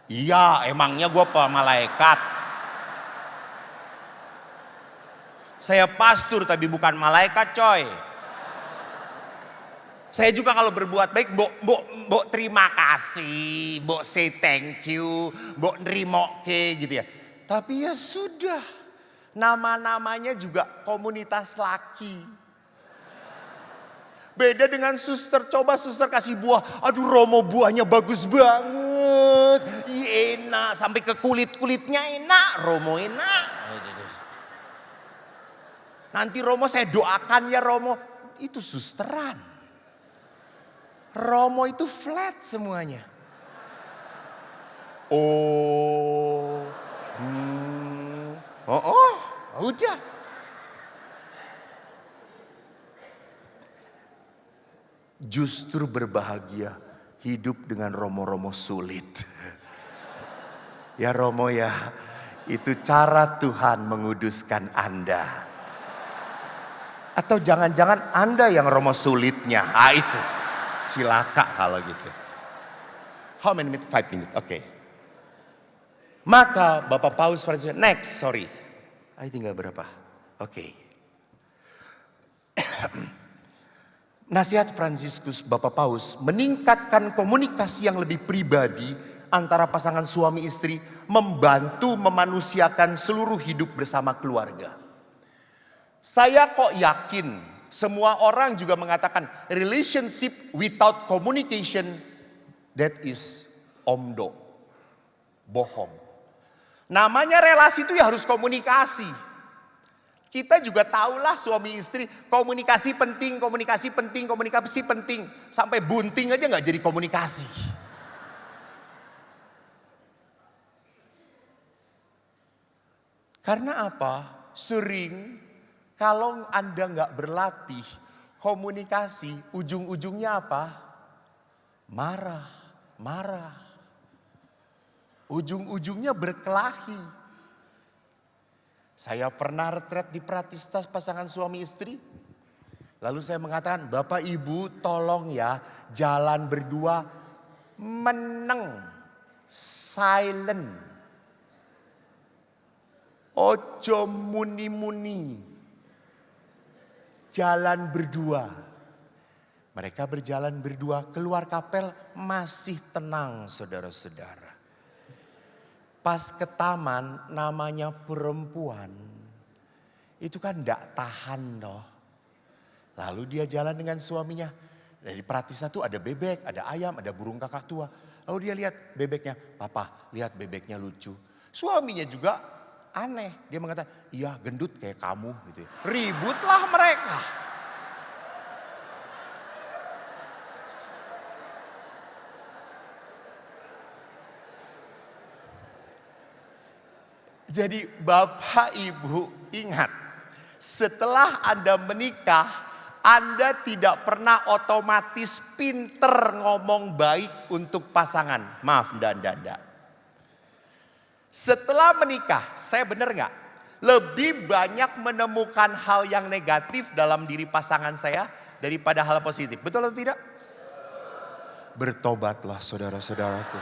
Iya, emangnya gue malaikat. Saya pastor tapi bukan malaikat coy. Saya juga kalau berbuat baik, mbok terima kasih, mbok say thank you, mbok nrimoke gitu ya. Tapi ya sudah, nama-namanya juga komunitas laki. Beda dengan suster, coba suster kasih buah, aduh Romo buahnya bagus banget, enak, sampai ke kulit-kulitnya enak, Romo enak. Nanti Romo saya doakan ya Romo, itu susteran. Romo itu flat semuanya. Udah. Justru berbahagia hidup dengan Romo-Romo sulit. Ya Romo ya, itu cara Tuhan menguduskan Anda. Atau jangan-jangan Anda yang Romo sulitnya. Itu. Cilaka kalau gitu. How many minutes? 5 minutes. Oke. Maka Bapak Paus Franciscus, next, sorry. Tinggal berapa? Oke. Nasihat Fransiskus Bapak Paus meningkatkan komunikasi yang lebih pribadi antara pasangan suami istri, membantu memanusiakan seluruh hidup bersama keluarga. Saya kok yakin semua orang juga mengatakan relationship without communication, that is omdo, bohong. Namanya relasi itu ya harus komunikasi. Kita juga tahulah suami istri komunikasi penting, komunikasi penting, komunikasi penting. Sampai bunting aja gak jadi komunikasi. Karena apa? Sering kalau Anda nggak berlatih komunikasi, ujung-ujungnya apa? Marah. Ujung-ujungnya berkelahi. Saya pernah retret di Pratista pasangan suami istri. Lalu saya mengatakan, Bapak Ibu tolong ya jalan berdua meneng, silent. Ojo muni-muni. Jalan berdua. Mereka berjalan berdua keluar kapel masih tenang saudara-saudara. Pas ke taman namanya perempuan. Itu kan gak tahan loh. Lalu dia jalan dengan suaminya. Dari Pratista tuh ada bebek, ada ayam, ada burung kakak tua. Lalu dia lihat bebeknya. Papa lihat bebeknya lucu. Suaminya juga aneh, dia mengatakan, iya gendut kayak kamu gitu. Ributlah mereka. Jadi Bapak Ibu ingat, setelah Anda menikah, Anda tidak pernah otomatis pinter ngomong baik untuk pasangan. Maaf Anda. Setelah menikah, saya benar gak? Lebih banyak menemukan hal yang negatif dalam diri pasangan saya daripada hal positif. Betul atau tidak? Bertobatlah saudara-saudaraku.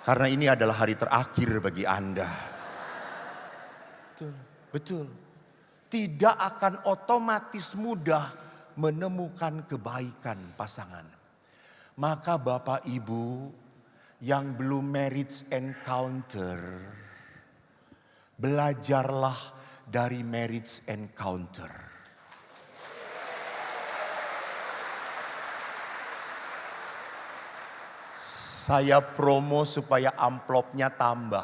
Karena ini adalah hari terakhir bagi Anda. Betul. Tidak akan otomatis mudah menemukan kebaikan pasangan. Maka Bapak Ibu yang belum marriage encounter, belajarlah dari marriage encounter. Saya promo supaya amplopnya tambah.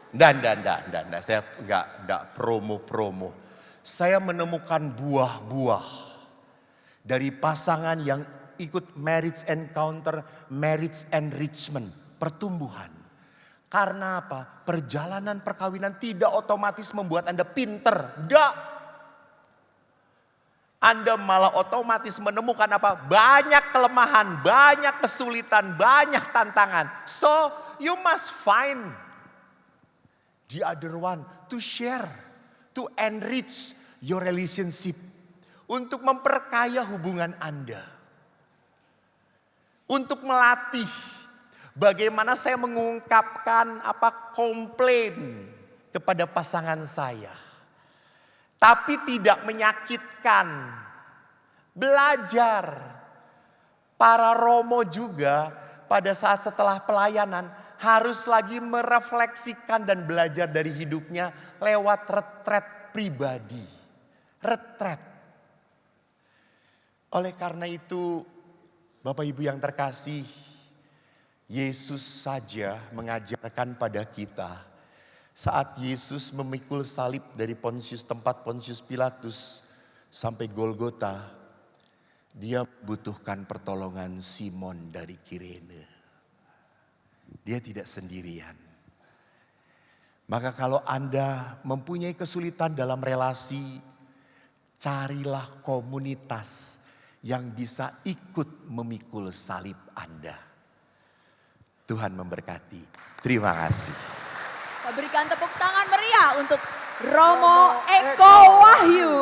Dan saya enggak promo. Saya menemukan buah-buah dari pasangan yang ikut marriage encounter, marriage enrichment, pertumbuhan. Karena apa? Perjalanan perkawinan tidak otomatis membuat Anda pinter. Enggak. Anda malah otomatis menemukan apa? Banyak kelemahan, banyak kesulitan, banyak tantangan. So you must find the other one to share, to to enrich your relationship. Untuk memperkaya hubungan Anda. Untuk melatih bagaimana saya mengungkapkan komplain kepada pasangan saya. Tapi tidak menyakitkan. Belajar. Para romo juga pada saat setelah pelayanan harus lagi merefleksikan dan belajar dari hidupnya lewat retret pribadi. Retret. Oleh karena itu, Bapak Ibu yang terkasih, Yesus saja mengajarkan pada kita saat Yesus memikul salib dari tempat Pontius Pilatus sampai Golgota, dia butuhkan pertolongan Simon dari Kirene. Dia tidak sendirian. Maka kalau Anda mempunyai kesulitan dalam relasi, carilah komunitas yang bisa ikut memikul salib Anda. Tuhan memberkati. Terima kasih. Kita berikan tepuk tangan meriah untuk Romo Eko Wahyu.